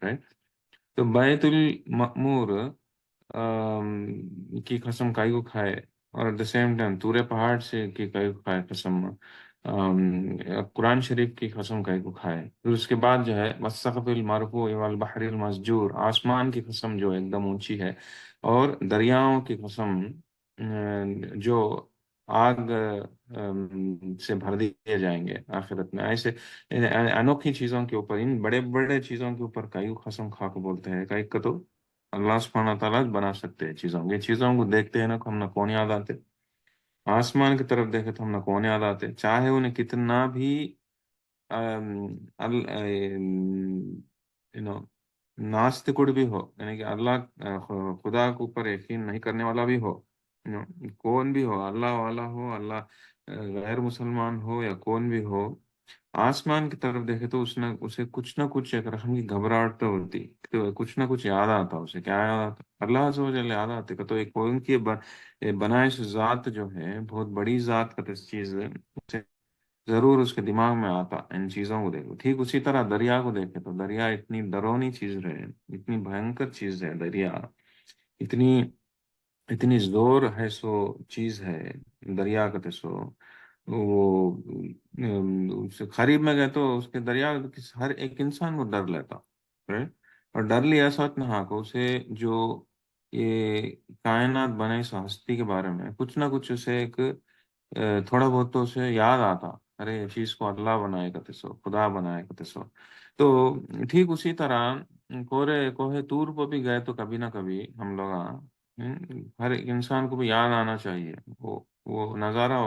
Right. तो बैतुल मअमूर की कसम काई को खाए, और एट द सेम टाइम तूरे पहाड़ से की काई को खाए कसम, कुरान शरीफ की कसम काई को खाए। फिर उसके बाद जो है वस्सक़फ़िल मरफ़ू वल बहरिल मस्जूर, आसमान की कसम जो एकदम ऊंची है, और दरियाओं की कसम जो आग से भर दिए जाएंगे आखिरत में। ऐसे अनोखी चीजों के ऊपर, इन बड़े बड़े चीजों के ऊपर कई कसम खा को बोलते हैं। कई को तो अल्लाह सुब्हानहू व तआला बना सकते हैं चीजों, ये चीजों को देखते हैं ना, हम ना कौन याद आते, आसमान की तरफ देखे तो हम ना कौन याद आते, चाहे उन्हें कितना भी यू नो नास्तिकुड़ भी हो, यानी कि अल्लाह खुदा के ऊपर यकीन नहीं करने वाला भी हो, कौन भी हो, अल्लाह वाला हो, अल्लाह गैर मुसलमान हो या कौन भी हो, आसमान की तरफ देखे तो उसने उसे कुछ ना कुछ एक रकम की घबराहट तो होती, तो कुछ ना कुछ याद आता। उसे क्या याद आता? अल्लाह अज़्ज़ व जल याद आते का, तो एक उनकी बनाए ज़ात जो है, बहुत बड़ी ज़ात का तो चीज़ है, उसे जरूर उसके दिमाग में आता इन चीजों को देखो। ठीक उसी तरह दरिया को देखे तो दरिया इतनी डरावनी चीज है, इतनी भयंकर चीज है दरिया, इतनी इतनी जोर है सो चीज है दरिया का। तो सो वो उससे करीब में गए तो उसके दरिया हर एक इंसान को डर लेता, राइट। और डर लिया सोच ना हाँ को उसे, जो ये कायनात बने इस हस्ती के बारे में कुछ ना कुछ उसे एक थोड़ा बहुत तो उसे याद आता, अरे ये चीज को अल्लाह बनाएगा तो खुदा बनाएगा तो ठीक उसी तरह कोरे कोहे तूर पर भी गए तो कभी ना कभी हम लोग हर एक इंसान को भी याद आना चाहिए वो नज़ारा,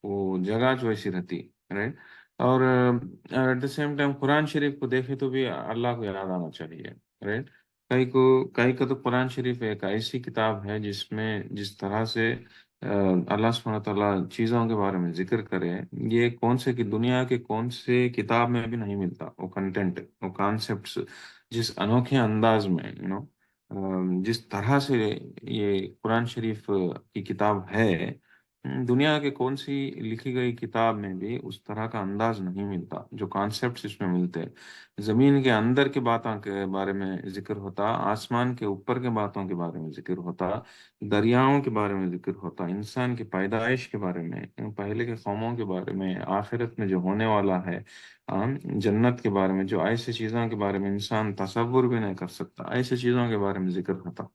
वो जगह जो ऐसी रहती, राइट। और एट द सेम टाइम कुरान शरीफ को देखे तो भी अल्लाह को याद आना चाहिए, राइट। कई को तो कुरान शरीफ एक ऐसी किताब है जिसमें जिस तरह से अल्लाह सुब्हानहू व तआला चीज़ों के बारे में जिक्र करे, ये कौन से की दुनिया के कौन से किताब में भी नहीं मिलता। वो कंटेंट, वो कॉन्सेप्ट्स जिस अनोखे अंदाज में जिस तरह से ये कुरान शरीफ की किताब है, दुनिया के कौन सी लिखी गई किताब में भी उस तरह का अंदाज नहीं मिलता, जो कॉन्सेप्ट्स इसमें मिलते हैं। जमीन के अंदर के बातों के बारे में जिक्र होता, आसमान के ऊपर के बातों के बारे में जिक्र होता, दरियाओं के बारे में जिक्र होता, इंसान की पैदाइश के बारे में, पहले के कौमों के बारे में, आखिरत में जो होने वाला है, जन्नत के बारे में, जो ऐसी चीज़ों के बारे में इंसान तसव्वुर भी नहीं कर सकता, ऐसी चीज़ों के बारे में जिक्र होता।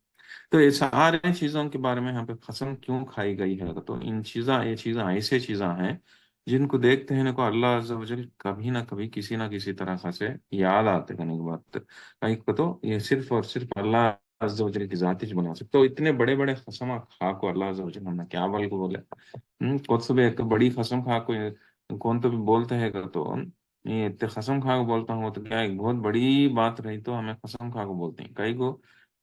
तो ये सारे चीज़ों के बारे में यहाँ पे कसम क्यों खाई गई है? तो ये चीज़ें ऐसे चीज़ें हैं जिनको देखते हैं ना को अल्लाह अज़्ज़ व जल कभी ना किसी तरह से याद आते करने की बात। कहीं को तो ये सिर्फ और सिर्फ अल्लाह अज़्ज़ व जल की जात ही बना सकते। तो इतने बड़े बड़े कसम खा को अल्लाह अज़्ज़ व जल हमने क्या बल को बोले, कौन सा भी एक बड़ी कसम खा को कौन तो भी बोलते हैं तो ये इतने कसम खा को बोलता हूँ तो क्या एक बहुत बड़ी बात रही तो हमें कसम खा को बोलते हैं।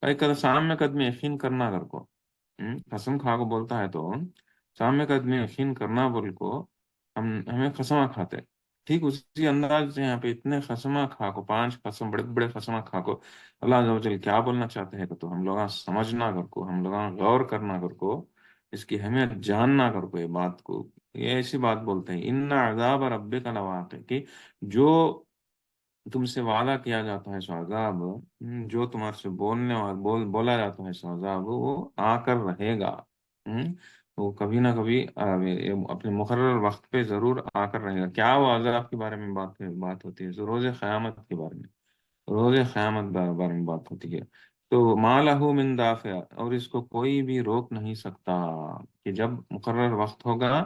कई कर सामने कदमी यकीन करना कर को, कसम खा को बोलता है तो सामने कदमी यकीन करना बोल को हम हमें कसम खाते। ठीक उसी अंदाज से यहाँ पे इतने खसमा खा को, पांच कसम बड़े बड़े खसमा खा को अल्लाह अज़्ज़ व जल क्या बोलना चाहते हैं तो हम लोग समझना कर को, हम लोग गौर करना कर को, इसकी हमें जानना कर को, ये बात को, ये ऐसी बात बोलते हैं इन्ना अज़ाब रब्बिका लवाक़ि, कि जो तुमसे वादा किया जाता है सो अज़ाब, जो तुम्हारे से बोला जाता है सो अज़ाब, वो आकर रहेगा। वो कभी ना कभी अपने मुकर्रर वक्त पे जरूर आकर रहेगा। क्या वो अज़ाब के बारे में बात होती है? जो रोज़ क़यामत के बारे में, रोज़ क़यामत बारे में बात होती है। तो मालहू मिन दाफ़िअ, और इसको कोई भी रोक नहीं सकता, कि जब मुकर्रर वक्त होगा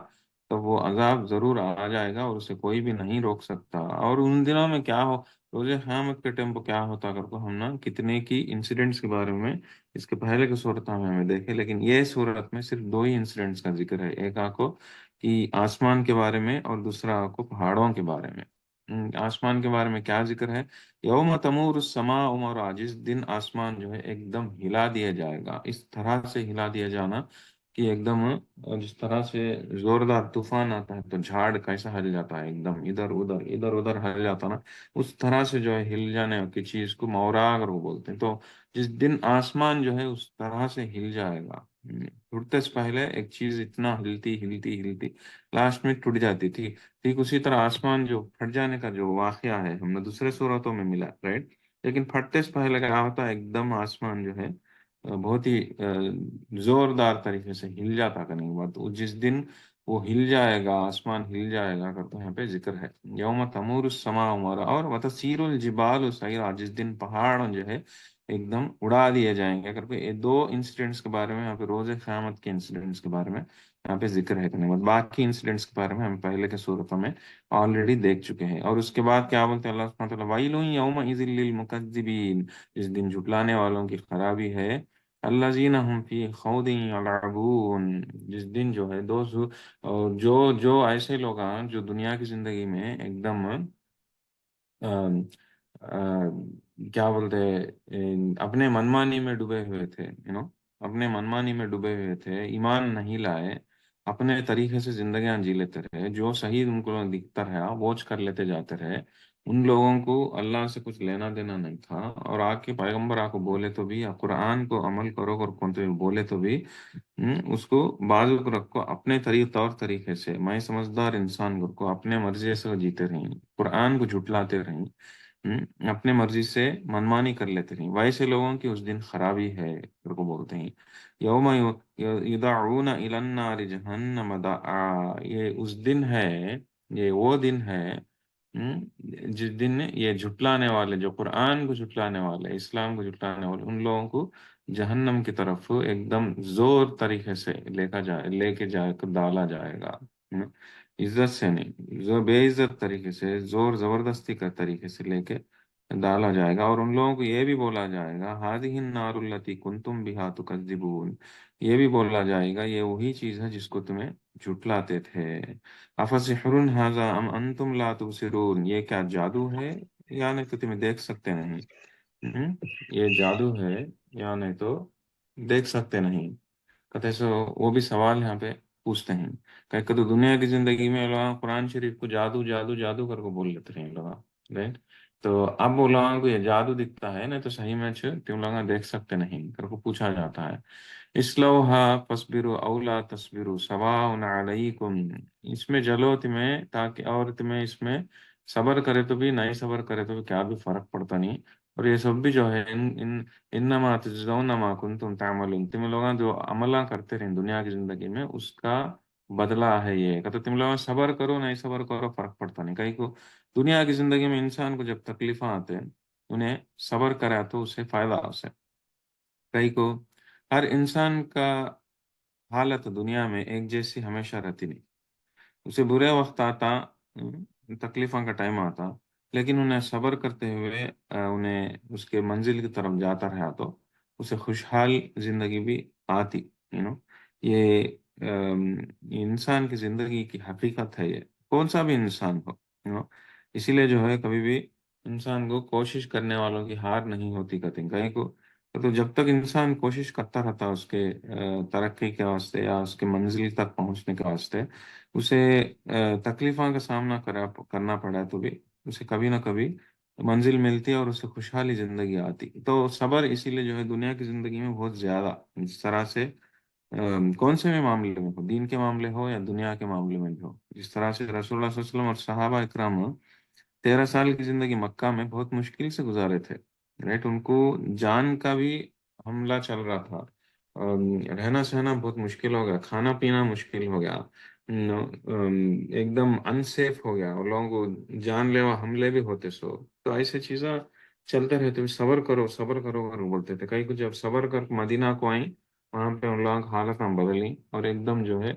तो वो अजाब जरूर आ जाएगा और उसे कोई भी नहीं रोक सकता। और उन दिनों में क्या हो, रोज़े क़यामत के टाइम पर क्या होता अगर को हम ना कितने की इंसिडेंट्स के बारे में इसके पहले की सूरत में हमें देखे, लेकिन ये सूरत में सिर्फ दो ही इंसिडेंट्स का जिक्र है। एक आको कि आसमान के बारे में और दूसरा आको पहाड़ों के बारे में। आसमान के बारे में क्या जिक्र है? यौम तमूर समा उमर, जिस दिन आसमान जो है एकदम हिला दिया जाएगा, इस तरह से हिला दिया जाना कि एकदम जिस तरह से जोरदार तूफान आता है तो झाड़ कैसा हिल जाता है, एकदम इधर उधर हिल जाता ना, उस तरह से जो है हिल जाने की चीज को मौरा अगर वो बोलते हैं। तो जिस दिन आसमान जो है उस तरह से हिल जाएगा, टूटते से पहले एक चीज इतना हिलती हिलती हिलती लास्ट में टूट जाती थी। ठीक उसी तरह आसमान जो फट जाने का जो वाकया है हमने दूसरे सूरतों में मिला, राइट। لیکن پھٹتے سے پہلے کیا ہوتا ہے، ایک دم آسمان جو ہے بہت ہی زوردار طریقے سے ہل جاتا، کرنے کے بعد جس دن وہ ہل جائے گا، آسمان ہل جائے گا کرتے یہاں پہ ذکر ہے، یوم تمور السماء عمرا، اور وتسیر الجبال سیرا، جس دن پہاڑ جو ہے ایک دم اڑا دیے جائیں گے کر کے، یہ دو انسیڈنٹس کے بارے میں یہاں پہ، روز قیامت کے انسیڈنٹس کے بارے میں یہاں پہ ذکر ہے کرنے کے بعد، باقی انسیڈنٹس کے بارے میں ہم پہلے کے صورتوں میں آلریڈی دیکھ چکے ہیں۔ اور اس کے بعد کیا بولتے ہیں اللہ سبحانہ وتعالیٰ، وَيْلٌ يَوْمَئِذٍ لِّلْمُكَذِّبِينَ، جس دن جھٹلانے والوں کی خرابی ہے، الَّذِينَ هُمْ فِي خَوْضٍ يَلْعَبُونَ، جس دن جو ہے اور جو ایسے لوگ ہیں جو دنیا کی زندگی میں ایک دم آم، کیا بولتے ہیں، اپنے منمانی میں ڈوبے ہوئے تھے، اپنے منمانی میں ڈوبے ہوئے تھے، ایمان نہیں لائے، اپنے طریقے سے زندگیاں جی لیتے رہے، جو صحیح ان کو دکھتا رہا ووچ کر لیتے جاتے رہے، ان لوگوں کو اللہ سے کچھ لینا دینا نہیں تھا، اور آ کے پیغمبر آ کو بولے تو بھی، قرآن کو عمل کرو اور کون تو بولے تو بھی، اس کو بازو کو رکھو اپنے طور طریقے سے، میں سمجھدار انسان کو اپنے مرضی سے جیتے رہیں، قرآن کو جھٹلاتے رہیں، اپنے مرضی سے منمانی کر لیتے ہیں، ویسے لوگوں کی اس دن خرابی ہے پھر کو بولتے ہیں، یوم یدعون الی النار جہنم دعا، یہ اس دن ہے، یہ وہ دن ہے، جس دن یہ جھٹلانے والے، جو قرآن کو جھٹلانے والے، اسلام کو جھٹلانے والے، ان لوگوں کو جہنم کی طرف ایک دم زور طریقے سے لے کے جا کر ڈالا جائے گا، عزت سے نہیں، بے عزت طریقے سے، زور زبردستی کا طریقے سے لے کے ڈالا جائے گا، اور ان لوگوں کو یہ بھی بولا جائے گا، هذه النار التي كنتم بها تكذبون، یہ بھی بولا جائے گا یہ وہی چیز ہے جس کو تمہیں جھٹلاتے تھے، افسحر هذا ام انتم لا تبصرون، یہ کیا جادو ہے یا نہیں تو تمہیں دیکھ سکتے نہیں، یہ جادو ہے یا نہیں تو دیکھ سکتے نہیں، کہتے سو وہ بھی سوال یہاں پہ پوچھتے ہیں، کہ تو دنیا کی زندگی میں لوگ قرآن شریف کو جادو جادو جادو کر کے بول لیتے ہیں لوگ، رائٹ؟ تو اب وہ لوگوں کو یہ جادو دکھتا ہے نا، تو صحیح میں تم لوگ دیکھ سکتے نہیں کر کو پوچھا جاتا ہے، اسلوہا فاصبروا او لا تصبروا سواء علیکم، اس میں جلو تمہیں، تاکہ اور تمہیں اس میں صبر کرے تو بھی، نہیں صبر کرے تو بھی کیا بھی فرق پڑتا نہیں، اور یہ سب بھی جو ہے انما تجزون ما کنتم تعملون، تم لوگ جو عملہ کرتے رہے دنیا کی زندگی میں اس کا بدلہ ہے یہ، کہ تم لوگ صبر کرو نہیں صبر کرو فرق پڑتا نہیں، کہیں کو دنیا کی زندگی میں انسان کو جب تکلیفیں آتے ہیں انہیں صبر کرا تو اسے فائدہ اسے، کہیں کو ہر انسان کا حالت دنیا میں ایک جیسی ہمیشہ رہتی نہیں، اسے برے وقت آتا، تکلیفوں کا ٹائم آتا، لیکن انہیں صبر کرتے ہوئے انہیں اس کے منزل کی طرف جاتا رہا تو اسے خوشحال زندگی بھی آتی، یہ یہ انسان کی زندگی کی حقیقت ہے، یہ کون سا بھی انسان ہو، اسی لیے جو ہے کبھی بھی انسان کو کوشش کرنے والوں کی ہار نہیں ہوتی، کہتے کہیں کو، تو جب تک انسان کوشش کرتا رہتا اس کے ترقی کے واسطے یا اس کے منزل تک پہنچنے کے واسطے، اسے تکلیفوں کا سامنا کرنا پڑا تو بھی اسے کبھی نہ کبھی منزل ملتی ہے اور اسے خوشحالی زندگی آتی، تو صبر اسی لیے جو ہے دنیا کی زندگی میں بہت زیادہ، اس طرح سے کون سے بھی معاملے میں ہو، دین کے معاملے ہو یا دنیا کے معاملے میں بھی ہو، جس طرح سے رسول اللہ صلی اللہ علیہ وسلم اور صحابہ اکرام 13 سال کی زندگی مکہ میں بہت مشکل سے گزارے تھے، رائٹ؟ ان کو جان کا بھی حملہ چل رہا تھا، رہنا سہنا بہت مشکل ہو گیا، کھانا پینا مشکل ہو گیا، ایک دم انسیف ہو گیا، اور لوگوں کو جان لیوا حملے بھی ہوتے سو، تو ایسے چیزیں چلتے رہتے، صبر کرو کر بولتے تھے، کئی کچھ جب صبر کر مدینہ کو آئیں وہاں پہ ان لوگوں کی حالت ہم بدلی، اور ایک دم جو ہے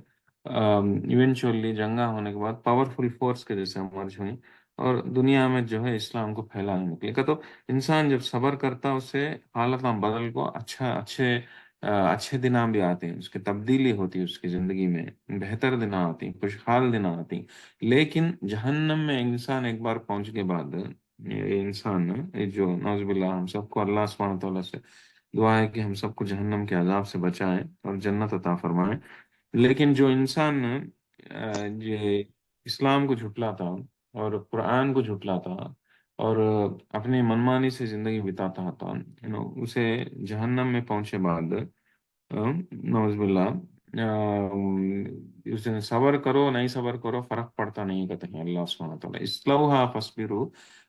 ایونچولی جنگا ہونے کے بعد پاورفل فورس کے جیسے ہمارے ہوئی، اور دنیا میں جو ہے اسلام کو پھیلانے نکلے کا، تو انسان جب صبر کرتا اسے حالت بدل کو اچھے دن بھی آتے ہیں، اس کی تبدیلی ہوتی ہے، اس کی زندگی میں بہتر دن آتی، خوشحال دن آتی، لیکن جہنم میں انسان ایک بار پہنچ کے بعد، یہ انسان یہ جو نعوذ باللہ، ہم سب کو اللہ سبحانہ تعالیٰ سے دعا ہے کہ ہم سب کو جہنم کے عذاب سے بچائیں اور جنت عطا فرمائیں، لیکن جو انسان یہ اسلام کو جھٹلاتا اور قرآن کو جھٹلاتا اور اپنی منمانی سے زندگی بتاتا تھا، اسے جہنم میں پہنچے بعد نعوذ باللہ اس نے صبر کرو نہیں صبر کرو فرق پڑتا نہیں کہتے ہیں اللہ سبحانہ و تعالیٰ، اصلوہا فصبرو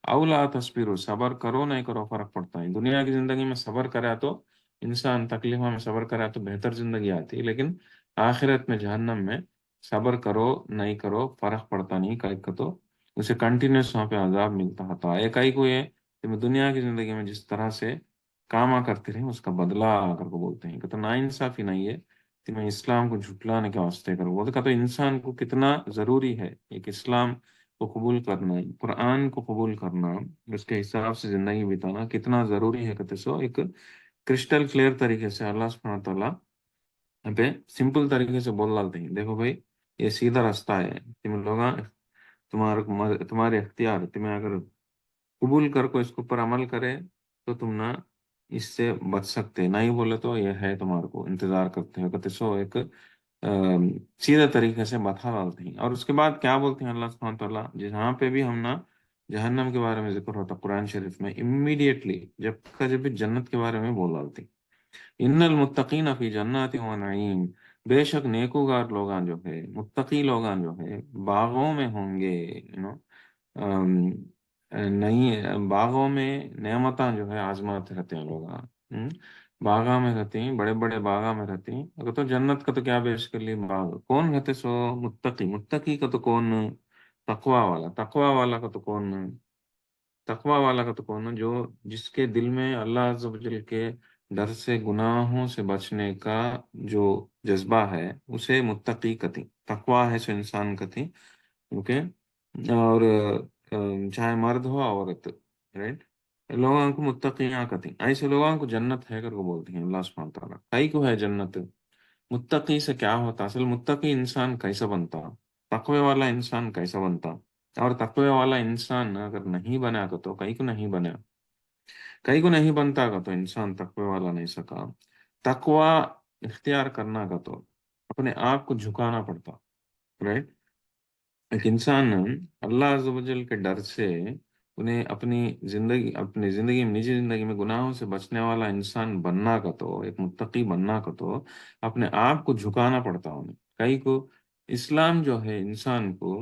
او لا تصبرو، صبر کرو نہیں کرو فرق پڑتا ہے. دنیا کی زندگی میں صبر کرا تو انسان تکلیفوں میں صبر کرا تو بہتر زندگی آتی ہے، لیکن آخرت میں جہنم میں صبر کرو نہیں کرو فرق پڑتا نہیں کہ تو اسے کنٹینیوس وہاں پہ عذاب ملتا ہوتا ہے. ایک ہی کو یہ کہ میں دنیا کی زندگی میں جس طرح سے کام کرتے رہے اس کا بدلہ کر کو بولتے ہیں کہ تو نا انصافی نہیں ہے کہ میں اسلام کو جھٹلانے کے واسطے کروں. بولتے کہ تو انسان کو کتنا ضروری ہے ایک اسلام کو قبول کرنا، قرآن کو قبول کرنا، اس کے حساب سے زندگی بتانا کتنا ضروری ہے. کہتے سو ایک کرسٹل کلیئر طریقے سے اللہ سبحانہ تعالیٰ یہاں پہ سمپل طریقے سے بول ڈالتے ہیں، دیکھو بھائی یہ سیدھا راستہ ہے، تم لوگ تمہارے اختیار، تمہیں اگر قبول کر کو اس کے اوپر عمل کرے تو تم نہ اس سے بچ سکتے، نہیں بولے تو یہ ہے تمہارے کو انتظار کرتے ہو. کہتے سو ایک سیدھے طریقے سے بتا ڈالتے ہیں. اور اس کے بعد کیا بولتے ہیں اللہ سبحانہ تعالیٰ، جہاں پہ بھی ہم نا جہنم کے بارے میں ذکر ہوتا قرآن شریف میں، امیڈیٹلی جب بھی جنت کے بارے میں بول ڈالتے ہیں، ان المتقین فی جنات و نعیم، بے شک نیکوگار لوگان جو ہے، متقی لوگان جو ہے باغوں میں ہوں گے. نہیں باغوں میں نعمتاں جو ہے آزماتے رہتے ہیں لوگ. باغاں میں رہتے ہیں، بڑے بڑے باغاں میں رہتے ہیں. اگر تو جنت کا تو کیا بیش کر لی باغ کون رہتے سو متقی، متقی کا تو کون، تقوا والا، تقوا والا کا تو کون، تقوا والا کا تو کون جو جس کے دل میں اللہ عز و جل کے ڈر سے گناہوں سے بچنے کا جو جذبہ ہے اسے متقی کتی، تقوا ہے سو انسان کتی. اوکے. اور چاہے مرد ہو عورت، رائٹ، لوگوں کو متقیاں کہتے ہیں، ایسے لوگوں کو جنت ہے کر کو بولتے ہیں اللہ سبحانہ تعالیٰ. کئی کو ہے جنت؟ متقی سے کیا ہوتا اصل، متقی انسان کیسا بنتا، تقوی والا انسان کیسا بنتا؟ اور تقوی والا انسان اگر نہیں بنا تو کئی کو نہیں بنا، کئی کو نہیں بنتا کا تو انسان تقوی والا نہیں سکا. تقوی اختیار کرنا کا تو اپنے آپ کو جھکانا پڑتا، رائٹ. ایک انسان اللہ عز و جل کے ڈر سے انہیں اپنی زندگی میں نجی زندگی میں گناہوں سے بچنے والا انسان بننا کا تو ایک متقی بننا کا تو اپنے آپ کو جھکانا پڑتا انہیں. کئی کو اسلام جو ہے انسان کو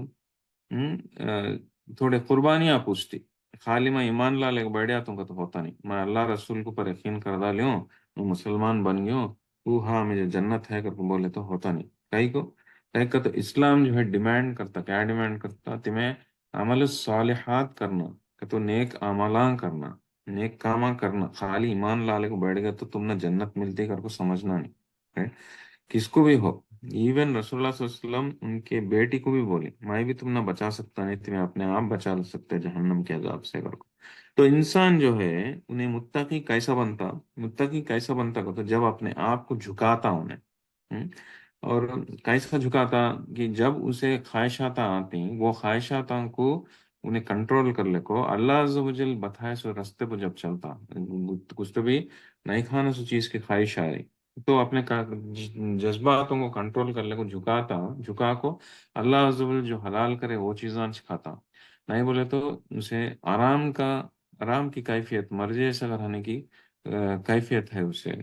تھوڑے قربانیاں پوچھتی، خالی میں ایمان لا لے کے بیٹھ جاتا ہوں کا تو ہوتا نہیں. میں اللہ رسول کو پر یقین کر ڈالیوں، میں مسلمان بن گیوں، وہ ہاں مجھے جنت ہے کر کے بولے تو ہوتا نہیں. کئی کو کئی کا تو اسلام جو ہے ڈیمانڈ کرتا، کیا ڈیمانڈ کرتا، تمہیں عمل الصالحات کرنا، کہ تو نیک عملاں کرنا، نیک کاماں کرنا. خالی ایمان لا لے کو بیٹھ گیا تو تم نے جنت ملتی کر کو سمجھنا نہیں. right؟ کس کو بھی ہو، ایون رسول اللہ صلی اللہ علیہ وسلم ان کے بیٹی کو بھی بولے میں بھی تم نہ بچا سکتا نہیں، تمہیں اپنے آپ بچا سکتے جہنم کے عذاب سے کر کو. تو انسان جو ہے انہیں متقی کیسا بنتا، متقی کیسا بنتا کو تو جب اپنے آپ کو جھکاتا انہیں. ہم؟ اور کیسا جھکاتا کہ جب اسے خواہشات آتی وہ خواہشات کو انہیں کنٹرول کر لے کو اللہ عز و جل بتائے سو رستے پہ جب چلتا، کچھ تو بھی نہیں کھانا سو چیز کی خواہش آئے تو اپنے جذباتوں کو کنٹرول کر لے کو جھکا کو اللہ عز و جل جو حلال کرے وہ چیزاں کھاتا. نہیں بولے تو اسے آرام کی کیفیت، مرضی سے رہنے کی کیفیت ہے اسے.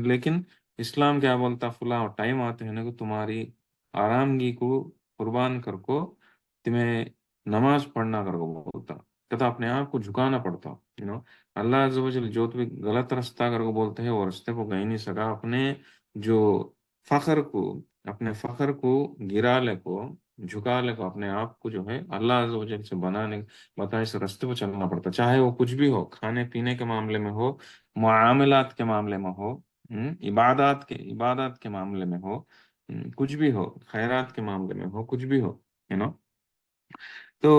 لیکن اسلام کیا بولتا، فلاں ٹائم آتے ہیں نا کہ تمہاری آرامگی کو قربان کر کو تمہیں نماز پڑھنا کر کو بولتا، کہتا اپنے آپ کو جھکانا پڑتا. اللہ عز و جل جو بھی غلط راستہ کر کو بولتے ہیں وہ راستے کو گئی نہیں سکا. جو فخر کو اپنے فخر کو گرا لے کو جھکا لے کو اپنے آپ کو جو ہے اللہ عز و جل سے بنانے بتائے اس راستے پہ چلنا پڑتا، چاہے وہ کچھ بھی ہو، کھانے پینے کے معاملے میں ہو، معاملات کے معاملے میں ہو، عبادات کے معاملے میں ہو، کچھ بھی ہو، خیرات کے معاملے میں ہو، کچھ بھی ہو. ہے نا. تو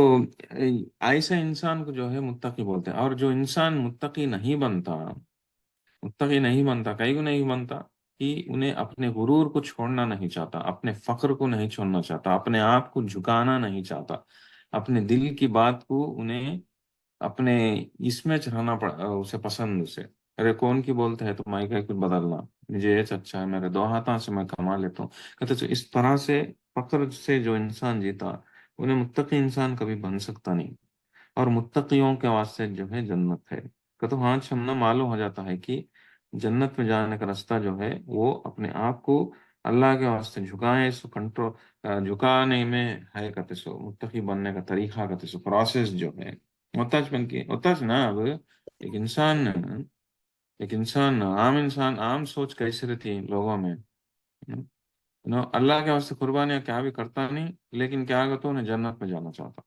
ایسا انسان کو جو ہے متقی بولتے ہیں. اور جو انسان متقی نہیں بنتا کئی کو نہیں بنتا کہ انہیں اپنے غرور کو چھوڑنا نہیں چاہتا، اپنے فخر کو نہیں چھوڑنا چاہتا، اپنے آپ کو جھکانا نہیں چاہتا، اپنے دل کی بات کو انہیں اپنے اس میں چڑھانا اسے پسند اسے. ارے کون کی بولتے ہے تو میں کہ کچھ بدلنا، مجھے یہ اچھا ہے، میرے دو ہاتھوں سے میں کما لیتا ہوں. کہتے تو اس طرح سے فخر سے جو انسان جیتا انہیں متقی انسان کبھی بن سکتا نہیں. اور متقیوں کے واسطے جو ہے جنت ہے. کہ تو ہاں چھمنا معلوم ہو جاتا ہے کہ جنت میں جانے کا راستہ جو ہے وہ اپنے آپ کو اللہ کے واسطے جھکائیں سو کنٹرول جھکانے میں ہے کہتے سو متقی بننے کا طریقہ کہتے سو پروسیس جو ہے محتاج بن کے محتاج نا اب انسان ایک انسان عام سوچ کیسے رہتی ہے لوگوں میں اللہ کے واسطے قربانیاں کیا بھی کرتا نہیں لیکن کیا کرتا انہیں جنت میں جانا چاہتا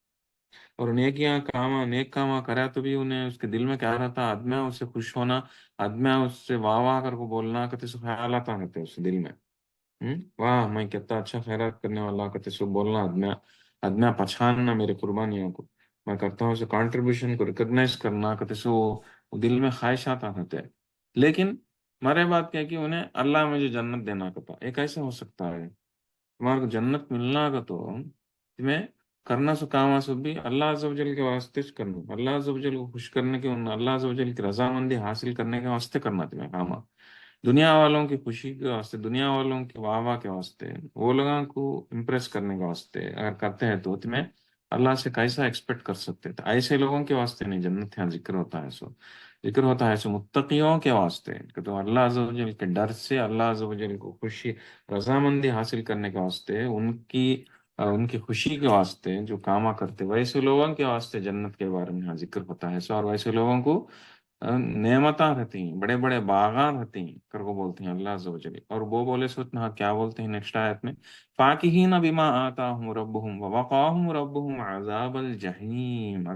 اور نیک کام کرا تو بھی انہیں اس کے دل میں کیا رہتا آدمیاں اس سے خوش ہونا آدمیاں اس سے واہ واہ کر کو بولنا کہتے سو خیال آتا رہتے اس دل میں واہ میں کتنا اچھا خیرات کرنے والا کہتے سو بولنا آدمیاں پہچاننا میرے قربانیوں کو میں کرتا ہوں اسے کانٹریبیوشن کو ریکگنائز کرنا کہتے سو وہ دل میں خواہشات رہتے ہیں لیکن ہمارے بات کیا کہ انہیں اللہ مجھے جنت دینا کہتا ایک ایسا ہو سکتا ہے تمہارے کو جنت ملنا کا تو تمہیں کرنا سو کام سو بھی اللہ عز و جل کے واسطے کرنا اللہ عز و جل کو خوش کرنے کے اللہ عز و جل کی رضامندی حاصل کرنے کے واسطے کرنا تمہیں کام دنیا والوں کی خوشی کے واسطے دنیا والوں کے واہ واہ کے واسطے وہ لوگوں کو امپریس کرنے کے واسطے اگر کرتے ہیں تو تمہیں اللہ سے کیسا ایکسپیکٹ کر سکتے تھے ایسے لوگوں کے واسطے نہیں جنت یہاں ذکر ہوتا ہے ذکر ہوتا ہے متقیوں کے واسطے کہ تو اللہ عز و جل کے ڈر سے اللہ عز و جل کو خوشی رضامندی حاصل کرنے کے واسطے ان کی خوشی کے واسطے جو کاما کرتے ویسے لوگوں کے واسطے جنت کے بارے میں یہاں ذکر ہوتا ہے اور ویسے لوگوں کو نعمتاں رہتی ہیں بڑے بڑے باغات رہتی ہیں کر کو بولتے ہیں اللہ عز و جل اور وہ بولے سو اتنا کیا بولتے ہیں نیکسٹ آیت میں فاکہین بما آتاہم ربہم ووقاہم ربہم عذاب الجحیم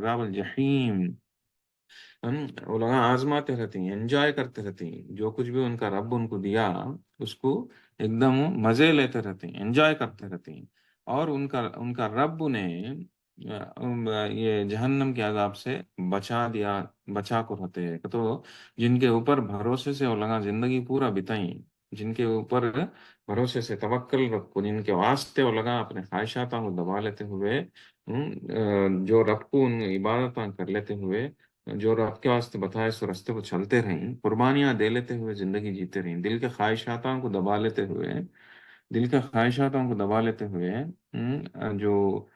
وہ لوگ آزماتے رہتے ہیں انجوائے کرتے رہتے ہیں جو کچھ بھی ان کا رب ان کو دیا اس کو ایک دم مزے لیتے رہتے ہیں انجوائے کرتے رہتے ہیں اور ان کا رب انہیں یہ جہنم کے عذاب سے بچا کو رہتے ہیں تو جن کے اوپر بھروسے سے وہ لگا زندگی پورا بتائیں جن کے اوپر بھروسے سے توکل رکھو جن کے واسطے وہ لگا اپنے خواہشات کو دبا لیتے ہوئے جو رب کو ان عبادت کر لیتے ہوئے جو رب کے واسطے بتائے سو رستے کو چلتے رہیں قربانیاں دے لیتے ہوئے زندگی جیتے رہیں دل کے خواہشاتوں کو دبا لیتے ہوئے جو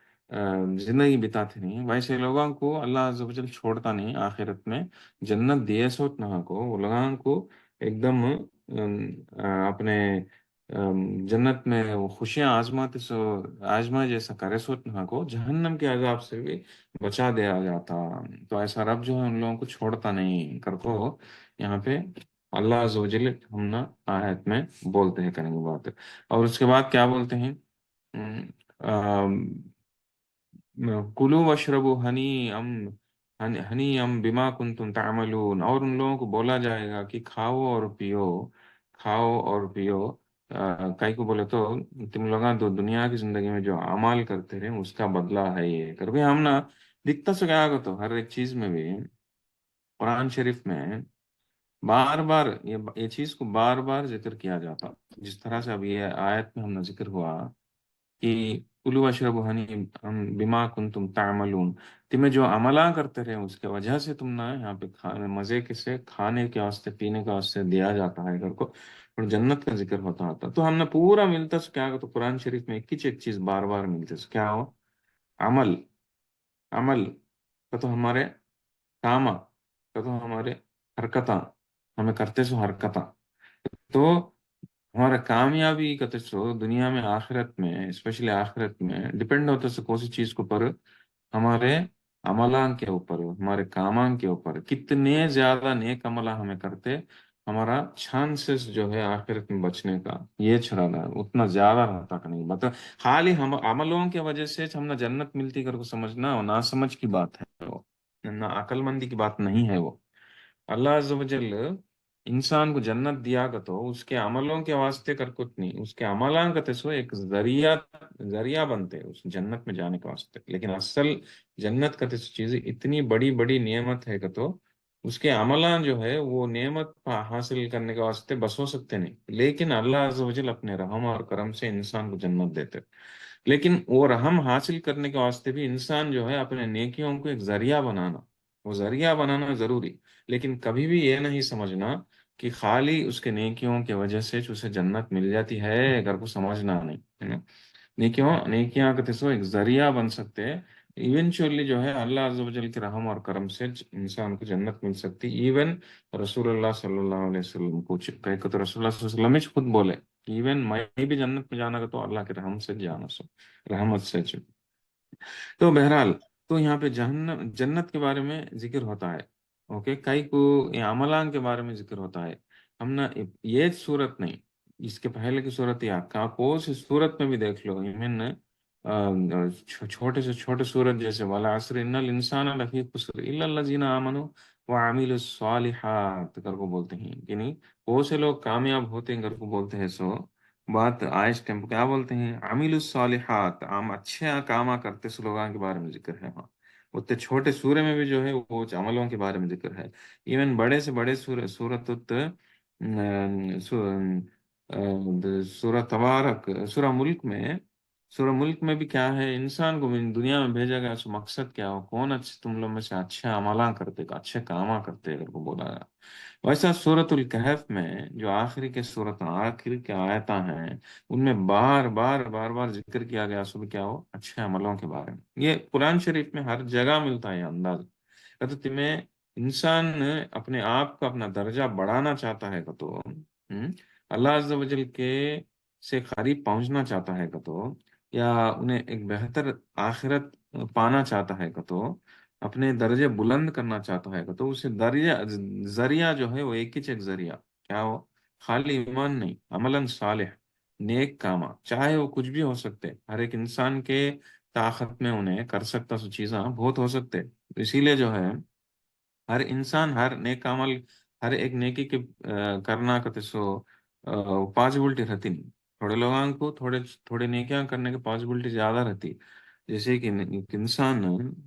زندگی بتاتے نہیں ویسے لوگوں کو اللہ عز و جل چھوڑتا نہیں آخرت میں جنت دیے سوت نہ کو وہ لوگوں کو ایک دم اپنے جنت میں وہ خوشیاں آزماتے سو آزما جیسا کرے سوت نہ کو جہنم کے عذاب سے بھی بچا دیا جاتا تو ایسا رب جو ہے ان لوگوں کو چھوڑتا نہیں کر کو یہاں پہ اللہ عز و جل ہم نا آیت میں بولتے ہیں کریں گے بات اور اس کے بعد کیا بولتے ہیں کلو وشربو ہنی ام بما کنتم تعملون اور ان لوگوں کو بولا جائے گا کہ کھاؤ اور پیو کئی کو بولے تو تم لوگ تو دنیا کی زندگی میں جو اعمال کرتے رہے اس کا بدلہ ہے یہ کر بھی ہم نا دکھتا سو کیا تو ہر ایک چیز میں بھی قرآن شریف میں بار بار یہ چیز کو بار بار ذکر کیا جاتا جس طرح سے اب یہ آیت میں ہم نے ذکر ہوا کہ کلو اشرب ہنی بما کنتم تعملون تمہیں جو عملہ کرتے رہے اس کے وجہ سے تم نہ یہاں پہ مزے کے سے کھانے کے واسطے پینے کے واسطے دیا جاتا ہے گھر کو اور جنت کا ذکر ہوتا تو ہم نے پورا ملتا سو کیا تو قرآن شریف میں ایک چیز بار بار ملتے سو کیا ہو عمل عمل کا تو ہمارے کام کا تو ہمارے حرکتاں ہمیں کرتے سو حرکتاں تو ہمارا کامیابی کا تو دنیا میں آخرت میں اسپیشلی آخرت میں ڈپینڈ ہوتا ہے کون سی چیز کے اوپر ہمارے عملان کے اوپر ہمارے کامان کے اوپر کتنے زیادہ نیک عملہ ہمیں کرتے ہمارا چانسز جو ہے آخرت میں بچنے کا یہ چھڑانا اتنا زیادہ رہتا کہ نہیں بتا خالی ہم عملوں کی وجہ سے ہم نہ جنت ملتی کر کو سمجھنا اور نہ سمجھ کی بات ہے وہ نہ عقل مندی کی بات نہیں ہے وہ اللہ عز و جل انسان کو جنت دیا کا تو اس کے عملوں کے واسطے کر کچھ نہیں اس کے عملان کا تو ایک ذریعہ بنتے اس جنت میں جانے کے واسطے لیکن اصل جنت کا تو چیز اتنی بڑی بڑی نعمت ہے کہ تو اس کے عملان جو ہے وہ نعمت حاصل کرنے کے واسطے بس ہو سکتے نہیں لیکن اللہ عز و جل اپنے رحم اور کرم سے انسان کو جنت دیتے لیکن وہ رحم حاصل کرنے کے واسطے بھی انسان جو ہے اپنے نیکیوں کو ایک ذریعہ بنانا وہ ذریعہ بنانا ضروری لیکن کبھی بھی یہ نہیں سمجھنا کہ خالی اس کے نیکیوں کی وجہ سے اسے جنت مل جاتی ہے اگر کو سمجھنا نہیں ہے نا نیکیاں کا تو ایک ذریعہ بن سکتے ہیں ایونچولی جو ہے اللہ عز و جل کے رحم اور کرم سے انسان کو جنت مل سکتی ایون رسول اللہ صلی اللہ علیہ وسلم کو کہ تو رسول اللہ صلی اللہ علیہ وسلم خود بولے ایون میں بھی جنت میں جانا کا تو اللہ کے رحم سے جانا سو، رحمت سے تو بہرحال، تو یہاں پہ جہنم جنت کے بارے میں ذکر ہوتا ہے، اوکے، کئی کو یہ عملان کے بارے میں ذکر ہوتا ہے، ہم نہ یہ صورت نہیں، اس کے پہلے کی صورت یا کا کو سی صورت میں بھی دیکھ لو، ایمن چھوٹے سے چھوٹے صورت جیسے والا عصر ان الانسان لفی خسر الا الذین آمنوا وعملوا الصالحات کر کو بولتے ہیں کہ نہیں، وہ سے لوگ کامیاب ہوتے ہیں کر کو بولتے ہیں، سو بات آئس ٹیمپ کیا بولتے ہیں، عامل الصالحات، عام اچھے کاما کرتے سلوگان کے بارے میں ذکر ہے وہاں، اتنے چھوٹے سورے میں بھی جو ہے وہ عملوں کے بارے میں ذکر ہے، ایون بڑے سے بڑے سورت سورہ تبارک، سورہ ملک میں بھی کیا ہے، انسان کو دنیا میں بھیجا گیا سو مقصد کیا ہو، کون اچھے تم لوگ میں سے اچھے عملہ کرتے اچھے کاما کرتے اگر کو بولا گیا، ویسا سورت الکہف میں جو آخری کے آیتاں ہیں، ان میں بار بار بار بار ذکر کیا گیا سب کیا ہو، اچھے عملوں کے بارے میں، یہ قرآن شریف میں ہر جگہ ملتا ہے یہ انداز، تو تمہیں انسان اپنے آپ کو اپنا درجہ بڑھانا چاہتا ہے کہ تو اللہ عز و جل کے سے قریب پہنچنا چاہتا ہے کہ تو، یا انہیں ایک بہتر آخرت پانا چاہتا ہے کہ تو، اپنے درجے بلند کرنا چاہتا ہے تو اسے ذریعہ جو ہے وہ ایک ذریعہ کیا ہو، خالی ایمان نہیں، عملاً صالح، نیک کاما، چاہے وہ کچھ بھی ہو سکتے، ہر ایک انسان کے طاقت میں انہیں کر سکتا سو چیزاں بہت ہو سکتے، اسی لیے جو ہے ہر انسان ہر نیک عمل، ہر ایک نیکی کے کرنا کتے سو پاسبلٹی رہتی نہیں، تھوڑے لوگوں کو تھوڑے نیکیاں کرنے کی پاسبلٹی زیادہ رہتی، جیسے کہ ایک انسان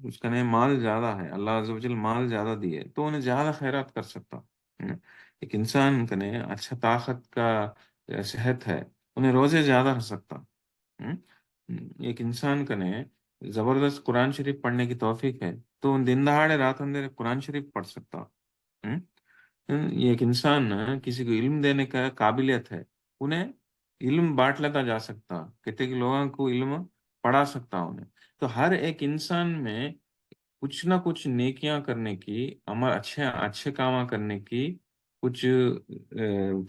اس کا نے مال زیادہ ہے، اللہ عز و جل مال زیادہ دیے تو انہیں زیادہ خیرات کر سکتا، ایک انسان کا نے اچھا طاقت کا صحت ہے، انہیں روزے زیادہ رہ سکتا، ہم؟ ایک انسان کا نے زبردست قرآن شریف پڑھنے کی توفیق ہے تو دن دہاڑے رات اندھیرے قرآن شریف پڑھ سکتا، ہم؟ یہ ایک انسان کسی کو علم دینے کا قابلیت ہے، انہیں علم بانٹ لیتا جا سکتا، کتنے لوگوں کو علم پڑھا سکتا انہیں، تو ہر ایک انسان میں کچھ نہ کچھ نیکیاں کرنے کی، اچھے اچھے کام کرنے کی کچھ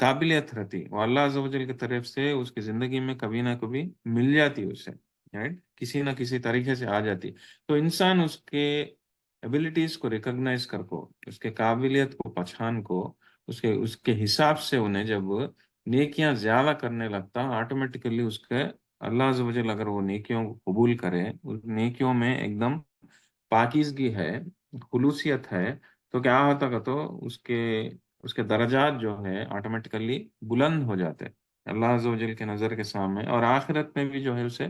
قابلیت رہتی، وہ اللہ عز و جل کی طرف سے اس کی زندگی میں کبھی نہ کبھی مل جاتی اسے، رائٹ، کسی نہ کسی طریقے سے آ جاتی، تو انسان اس کے ایبلٹیز کو ریکگنائز کر کو، اس کے قابلیت کو پہچان کو، اس کے حساب سے انہیں جب نیکیاں زیادہ کرنے لگتا، آٹومیٹیکلی اس کے اللہ عز و جل اگر وہ نیکیوں کو قبول کرے، اس نیکیوں میں ایک دم پاکیزگی ہے، خلوصیت ہے، تو کیا ہوتا کہ تو اس کے درجات جو ہے آٹومیٹیکلی بلند ہو جاتے اللہ عز و جل کے نظر کے سامنے، اور آخرت میں بھی جو ہے اسے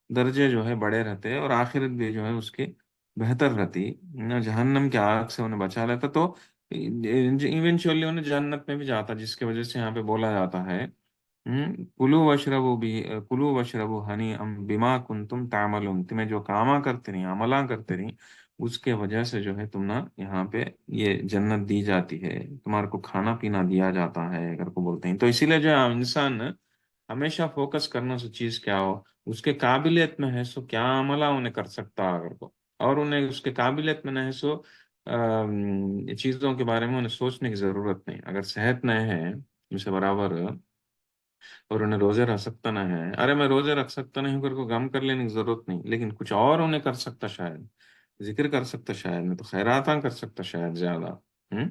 درجے جو ہے بڑے رہتے، اور آخرت بھی جو ہے اس کی بہتر رہتی، نہ جہنم کے آگ سے انہیں بچا لیتا، تو ایونچولی انہیں جنت میں بھی جاتا، جس کی وجہ سے یہاں پہ بولا جاتا ہے کلو وشربو بھی، کلو وشربو ہنی ام بما کنتم تعملون، تمہیں جو کاما کرتے نہیں، عملہ کرتے نہیں، اس کے وجہ سے جو ہے تم نا یہاں پہ یہ جنت دی جاتی ہے، تمہارے کو کھانا پینا دیا جاتا ہے اگر کو بولتے ہیں، تو اسی لیے جو ہے انسان ہمیشہ فوکس کرنا سو چیز کیا ہو، اس کے قابلیت میں ہے سو کیا عملہ انہیں کر سکتا اگر کو، اور انہیں اس کے قابلیت میں نہ ہے سو چیزوں کے بارے میں انہیں سوچنے کی ضرورت نہیں، اگر صحت نہ ہے اسے برابر، اور انہیں روزے رکھ سکتا نہ ہے، ارے میں روزے رکھ سکتا نہیں کر کو غم کر لینے کی ضرورت نہیں، لیکن کچھ اور انہیں کر سکتا شاید، ذکر کر سکتا شاید، نہیں تو خیراتاں کر سکتا شاید زیادہ، ہم؟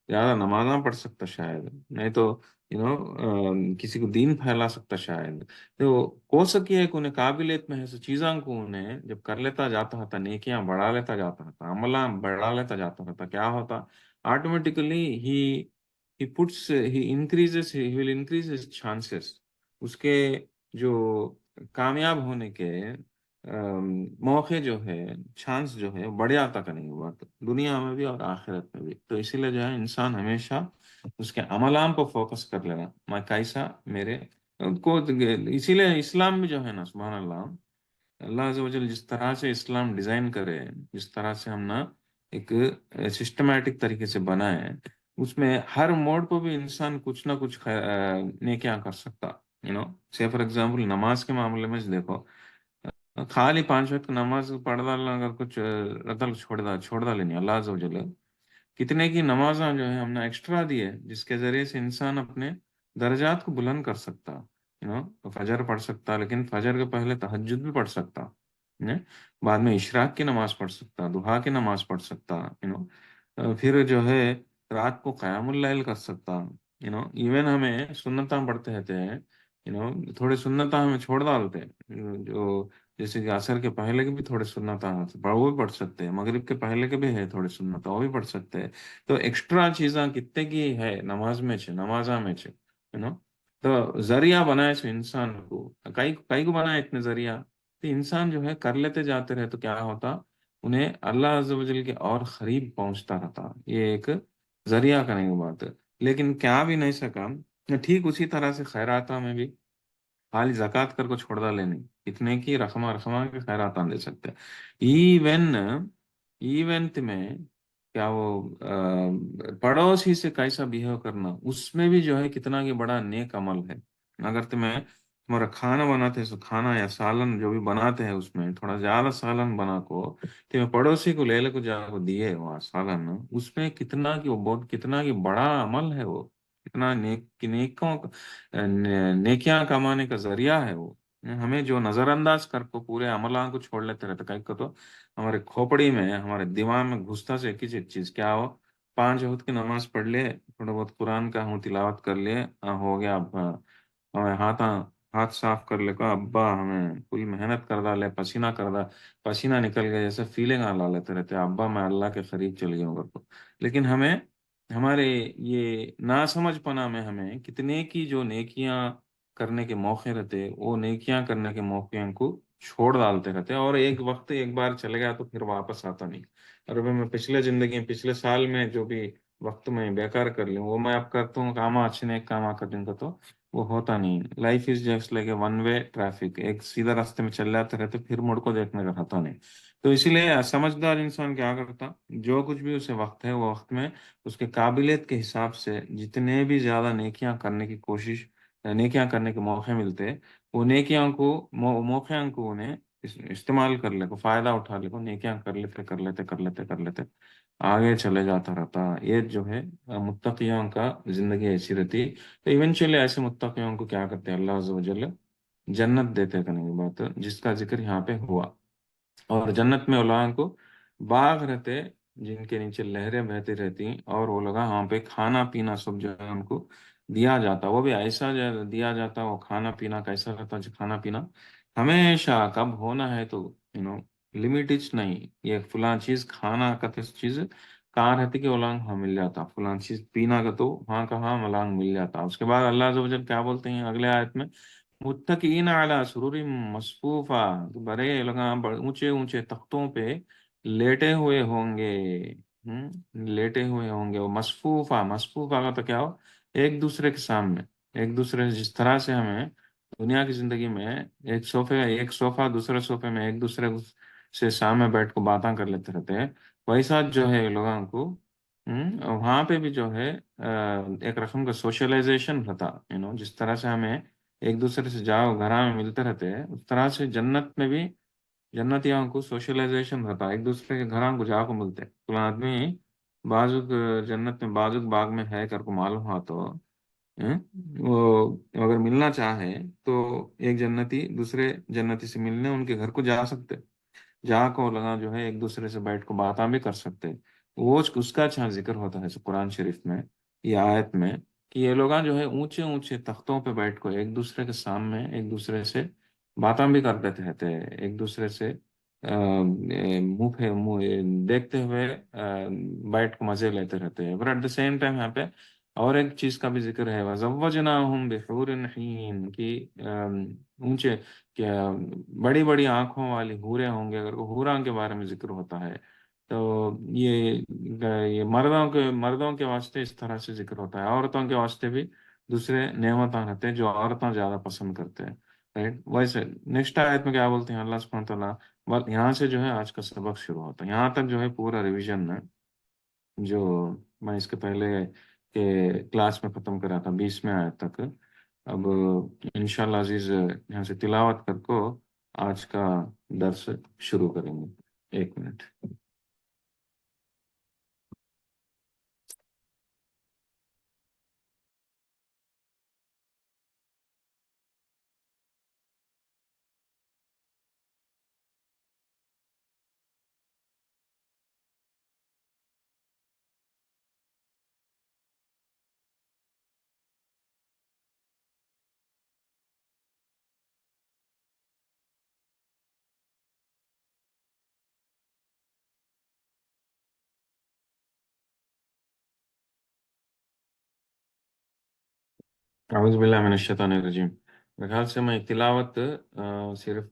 زیادہ نمازاں پڑھ سکتا شاید، نہیں تو کسی کو دین پھیلا سکتا شاید، تو ہو سکی ہے کہ انہیں قابلیت میں ہے سو چیزاں کو انہیں جب کر لیتا جاتا تھا، نیکیاں بڑھا لیتا جاتا تھا، عملہ بڑھا لیتا جاتا تھا، کیا ہوتا automatically he puts he increases he will increase his chances، اس کے جو کامیاب ہونے کے موقع جو ہے، چانس جو ہے بڑھ جاتا کہ نہیں ہوا، تو دنیا میں بھی اور آخرت میں بھی، تو اسی لیے جو ہے انسان ہمیشہ اس کے عملام کو فوکس کر لینا، میں کیسا میرے کو، اسی لیے اسلام میں جو ہے نا سبحان اللہ، اللہ عز و جل جس طرح سے اسلام ڈیزائن کرے، جس طرح سے ہم نا ایک سسٹمیٹک طریقے سے بنائے، اس میں ہر موڈ پہ بھی انسان کچھ نہ کچھ نیکیاں کر سکتا، سے فار ایگزامپل نماز کے معاملے میں دیکھو، خالی 5 وقت نماز پڑھ ڈالنا، اگر کچھ رتل چھوڑ ڈالیں اللہ عز و جل کتنے کی نمازاں جو ہے ہم نے ایکسٹرا دی ہے، جس کے ذریعے سے انسان اپنے درجات کو بلند کر سکتا، तो फजर पढ़ सकता, लेकिन फजर के पहले तहज्जुद भी पढ़ सकता, बाद में इशराक की नमाज पढ़ सकता, दुहा की नमाज पढ़ सकता, फिर जो है रात को क़यामुल लैल कर सकता, इवन हमें सुन्नता पढ़ते रहते हैं, थोड़े सुन्नता हमें छोड़ डालते हैं, जो जैसे कि असर के पहले के भी थोड़े सुन्नता हैं, वो भी पढ़ सकते हैं, मगरिब के पहले के भी है थोड़े सुन्नता, वो भी पढ़ सकते हैं। तो एक्स्ट्रा चीज़ा कितने की है नमाज में छे, नमाजा में छे, तो जरिया बनाए छे इंसान को, कई कई को बनाए इतने जरिया, तो इंसान जो है कर लेते जाते रहे तो क्या होता, उन्हें अल्लाह अज़्ज़ व जल के और करीब पहुंचता रहता, ये एक जरिया करने की बात है। लेकिन क्या भी नहीं सका, ठीक उसी तरह से खैराता में भी खाली जक़ात कर को छोड़ डाले नहीं, इतने की रखमा रखमा के खैरात दे सकते हैं। इवन इवेंट में क्या वो पड़ोसी से कैसा बिहेव करना, उसमें भी जो है कितना की बड़ा नेक अमल है। अगर तुम्हारा खाना बनाते हैं तो खाना या सालन जो भी बनाते हैं उसमें थोड़ा ज्यादा सालन बना को तुम्हें पड़ोसी को ले को जाको दिए वहाँ सालन, उसमें कितना की वो बहुत कितना की बड़ा अमल है वो, कितना नेकियां कमाने का जरिया है वो। हमें जो नजरअंदाज कर को पूरे अमला को छोड़ लेते रहते, कहीं को तो हमारे खोपड़ी में हमारे दिमाग में घुसता से एक ही चीज क्या हो, 5 वक्त की नमाज पढ़ लिए, थोड़ा बहुत कुरान का हूँ तिलावत कर लिए, हो गया अब, हमें हाथ साफ कर ले का अब्बा, हमें पूरी मेहनत कर डाले, पसीना कर दा, पसीना निकल गया जैसे फीलिंग आ ला लेते रहते, अब्बा मैं अल्लाह के करीब चल गया हूँ। लेकिन हमें हमारे ये नासमझपना में हमें कितने की जो नेकियां करने के मौके रहते, वो नेकियां करने के मौके को छोड़ डालते रहते हैं, और एक वक्त एक बार चले गया तो फिर वापस आता नहीं। और अभी मैं पिछले जिंदगी पिछले साल में जो भी वक्त में बेकार कर लूँ वो मैं अब करता हूँ, काम अच्छे ने काम कर दूंगा तो वो होता नहीं। Life is just like a one way traffic, एक सीधा रास्ते में चल जाते रहते, फिर मुड़ को देखने का रहता नहीं। तो इसीलिए समझदार इंसान क्या करता, जो कुछ भी उसे वक्त है वो वक्त में उसके काबिलियत के हिसाब से जितने भी ज्यादा नेकियां करने की कोशिश, नेकियां करने के मौके मिलते हैं, वो नेकियां को मौके को उन्हें इस्तेमाल कर ले को, फायदा उठा ले को, नेकियां कर लेते कर लेते कर लेते कर लेते आगे चले जाता रहता। ये जो है मुत्तकियों का जिंदगी ऐसी रहती। तो इवेंचुअली ऐसे मुत्तकियों को क्या करते हैं, अल्लाह अज़्ज़ व जल्ल जन्नत देते करने की बात जिसका जिक्र यहाँ पे हुआ। और जन्नत में उलमा को बाग रहते जिनके नीचे लहरें बहती रहती, और वो लोग वहाँ पे खाना पीना सब जो है उनको दिया जाता, वो भी ऐसा दिया जाता, वो खाना पीना कैसा रहता, जो खाना पीना हमेशा कब होना है तो लिमिटेड नहीं, ये फलां चीज खाना का तो चीज कहाँ रहती कि उलांग वहाँ मिल जाता, फलां चीज पीना का तो वहाँ का वहाँ मलांग मिल जाता। उसके बाद अल्लाह अज़्ज़ व जल क्या बोलते हैं अगले आयत में, मुत्तकीन अला सुरूरी मसफूफा, तो बड़े लोग ऊंचे ऊंचे तख्तों पे लेटे हुए होंगे, लेटे हुए होंगे। वो मसफूफा, मसफूफा का तो क्या हो, एक दूसरे के सामने, एक दूसरे जिस तरह से हमें दुनिया की जिंदगी में एक सोफा दूसरे सोफे में एक दूसरे से सामने बैठ को बातें कर लेते रहते हैं, वैसा जो है लोगों को वहां पे भी जो है एक रकम का सोशलाइजेशन रहता, जिस तरह से हमें एक दूसरे से जाओ घर में मिलते रहते हैं, उस तरह से जन्नत में भी जन्नतियों को सोशलाइजेशन रहता है, एक दूसरे के घर को जाको मिलते हैं। तो आदमी बाजुक जन्नत में बाजुक बाग में है कर को मालूम हुआ तो वो अगर मिलना चाहे तो एक जन्नती दूसरे जन्नती से मिलने उनके घर को जा सकते, जहाँ को लगा जो है एक दूसरे से बैठ को बातें भी कर सकते हैं। वो उसका अच्छा जिक्र होता है कुरान शरीफ में, ये आयत में, कि ये लोग जो है ऊंचे ऊंचे तख्तों पे बैठ को एक दूसरे के सामने एक दूसरे से बातें भी करते रहते हैं, एक दूसरे से मुंह पे मुंह देखते हुए बैठ को मजे लेते रहते हैं। But at the same time यहाँ पे और एक चीज का भी जिक्र है, वज़व्वजनाहुम बिहूरिन हीन, कि ऊंचे क्या बड़ी बड़ी आंखों वाली हूरें होंगे, अगर को हूरा के बारे में जिक्र होता है तो ये मर्दों के वास्ते इस तरह से जिक्र होता है, औरतों के वास्ते भी दूसरे नेमत रहते हैं जो औरतें ज्यादा पसंद करते हैं। राइट, वैसे नेक्स्ट आयत में क्या बोलते हैं अल्लाह सुब्हानहू तआला, यहाँ से जो है आज का सबक शुरू होता है, यहाँ तक जो है पूरा रिवीजन है जो मैं इसके पहले के क्लास में खत्म करा था 20वें आयत तक। अब इंशाल्लाह अजीज यहाँ से तिलावत करको आज का दर्स शुरू करेंगे। 1 मिनट। अऊज़ु बिल्लाहि मिनश शैतानिर रजीम। मेरे ख्याल से मैं तिलावत सिर्फ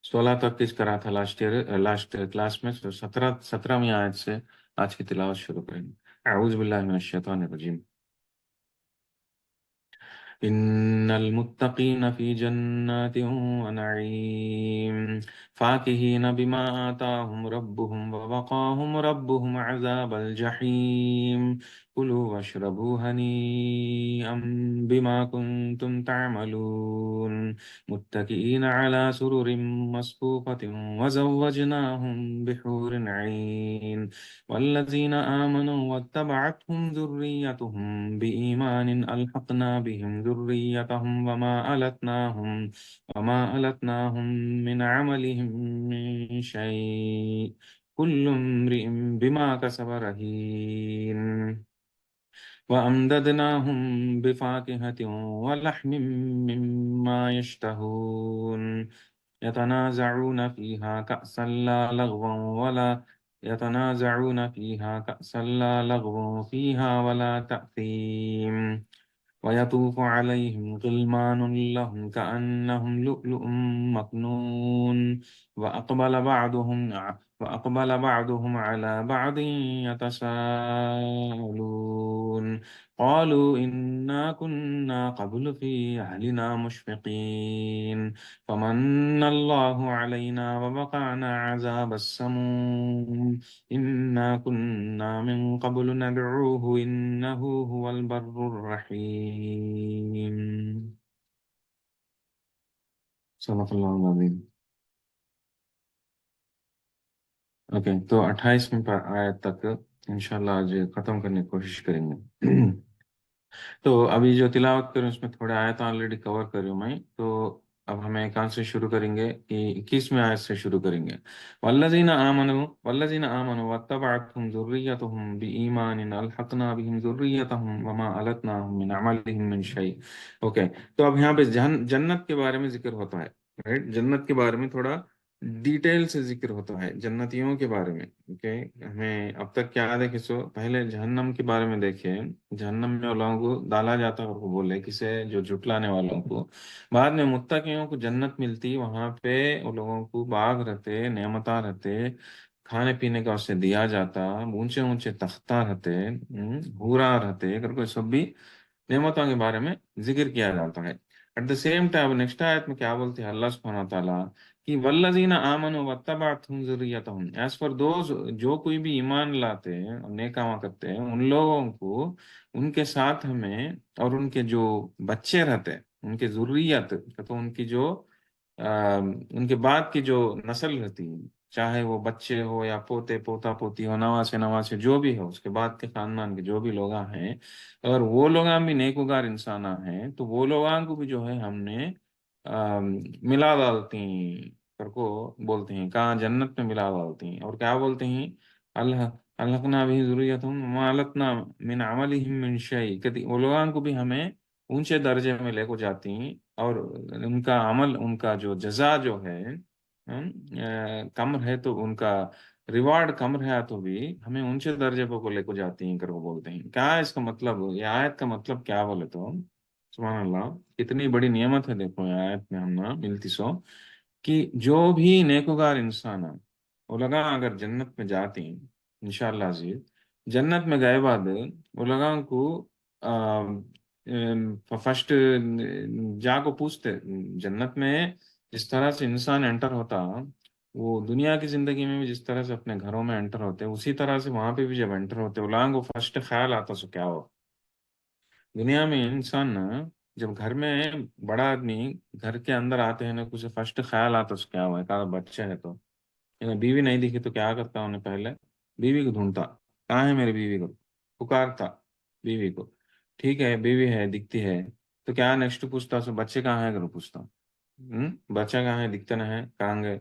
16 तक की करा था लास्ट क्लास में। तो 17वीं आयत से आज की तिलावत शुरू करेंगे। अऊज़ु बिल्लाहि मिनश शैतानिर रजीम। इन्नल मुत्तकीन फी जन्नातिन व नईम फाकिहीन बिमा आताहुम रब्बुहुम व वक़ाहुम रब्बुहुम अज़ाबल जहीम कुलू वशरबू हनीअम बिमा कुंतुम तअमलून मुत्तकीन अला सुरुरिम मस्फूफ़तिन व ज़व्वजनाहुम बिहूरिन ऐन والذين آمنوا واتبعتهم ذريتهم بإيمان ألحقنا بهم ذريتهم وما ألتناهم من عملهم من شيء كل امرئ بما كسب رهين وأمددناهم بفاكهة ولحم مما يشتهون يتنازعون فيها كأسا لا لغو فيها ولا تأثيم ويطوف عليهم غلمان لهم كأنهم لؤلؤ مكنون وأقبل بعضهم على بعض يتساءلون قالوا إنا كنا قبل في أهلنا مشفقين فمن الله علينا ووقعنا عذاب السموم إنا كنا من قبل ندعوه إنه هو البر الرحيم صدق اللہ العظیم۔ اوکے، تو 28ویں آیت تک انشاءاللہ آج ختم کرنے کی کوشش کریں گے۔ تو ابھی جو تلاوت کریں اس میں تھوڑے آیت آلریڈی کور کر رہی ہوں میں، تو اب ہمیں کہاں سے شروع کریں گے کہ 21ویں آیت سے شروع کریں گے۔ والذین آمنوا واتبعتهم ذریتهم بإیمان الحقنا بهم ذریتهم وما ألتناهم من عملهم من شیء۔ اوکے، تو اب یہاں پہ جنت کے بارے میں ذکر ہوتا ہے، رائٹ؟ جنت کے بارے میں تھوڑا ڈیٹیل سے ذکر ہوتا ہے جنتیوں کے بارے میں۔ اوکے، ہمیں اب تک کیا دیکھے، سو پہلے جہنم کے بارے میں دیکھیں۔ جہنم میں وہ لوگوں کو ڈالا جاتا ہے، اور وہ بولے کسے؟ جو جھٹلانے والوں کو۔ بعد میں متقیوں کو جنت ملتی، وہاں پہ ان لوگوں کو باغ رہتے، نعمتیں رہتے، کھانے پینے کا اسے دیا جاتا، اونچے اونچے تختہ رہتے، حورا رہتے، اگر کوئی سب بھی نعمتوں کے بارے میں ذکر کیا جاتا ہے۔ At the same time next آیت میں کیا بولتے ہیں اللہ سبحانہ و تعالیٰ کہ والذین آمنوا واتبعتهم ذریتهم، ایز فار دوز جو کوئی بھی ایمان لاتے ہیں اور نیک کام کرتے ہیں، ان لوگوں کو ان کے ساتھ ہمیں، اور ان کے جو بچے رہتے ہیں، ان کے ذریت، تو ان کی جو ان کے بعد کی جو نسل رہتی ہے، چاہے وہ بچے ہو یا پوتے پوتا پوتی ہو، نواسے نواسے جو بھی ہو، اس کے بعد کے خاندان کے جو بھی لوگ ہیں، اگر وہ لوگ بھی نیکوکار انسان ہیں، تو وہ لوگوں کو بھی جو ہے ہم نے ملا ڈالتی ہیں، کر کو بولتے ہیں، کہاں جنت میں ملا ڈالتی ہیں، اور کیا بولتے ہیں؟ اللہ الحقنا بھی ذریتہم وما التنا من عملہم من شیء، کہ وہ لوگوں کو بھی ہمیں اونچے درجے میں لے کو جاتی ہیں، اور ان کا عمل، ان کا جو جزا جو ہے کم ہے، تو ان کا ریوارڈ کم رہا تو بھی ہمیں اونچے درجے پر کو لے کو جاتی ہیں، کر وہ بولتے ہیں۔ کیا ہے اس کا مطلب؟ یہ آیت کا مطلب کیا بولے تو سبحان اللہ، کتنی بڑی نعمت ہے، دیکھو یہ آیت میں ہم نا ملتی سو کہ جو بھی نیکوکار انسان ہیں، وہ لگا اگر جنت میں جاتی ہیں انشاءاللہ عزیز، جنت میں گئے بعد وہ لوگوں کو فرسٹ جا کو پوچھتے جنت میں، جس طرح سے انسان انٹر ہوتا، وہ دنیا کی زندگی میں بھی جس طرح سے اپنے گھروں میں انٹر ہوتے، اسی طرح سے وہاں پہ بھی جب انٹر ہوتے، وہ لوگوں کو فرسٹ خیال آتا سو کیا ہو؟ دنیا میں انسان نا جب گھر میں بڑا آدمی گھر کے اندر آتے ہیں نا، کچھ فرسٹ خیال آتا سو کیا ہوا ہے؟ کہا بچہ ہے تو بیوی نہیں دکھی تو کیا کرتا انہیں؟ پہلے بیوی کو ڈھونڈتا، کہاں ہے میری بیوی کو، پکارتا بیوی کو، ٹھیک ہے بیوی ہے دکھتی ہے تو کیا نیکسٹ پوچھتا سو بچے کہاں ہے، اگر پوچھتا بچہ کہاں ہے، دکھتا نہ ہے، کہاں گئے؟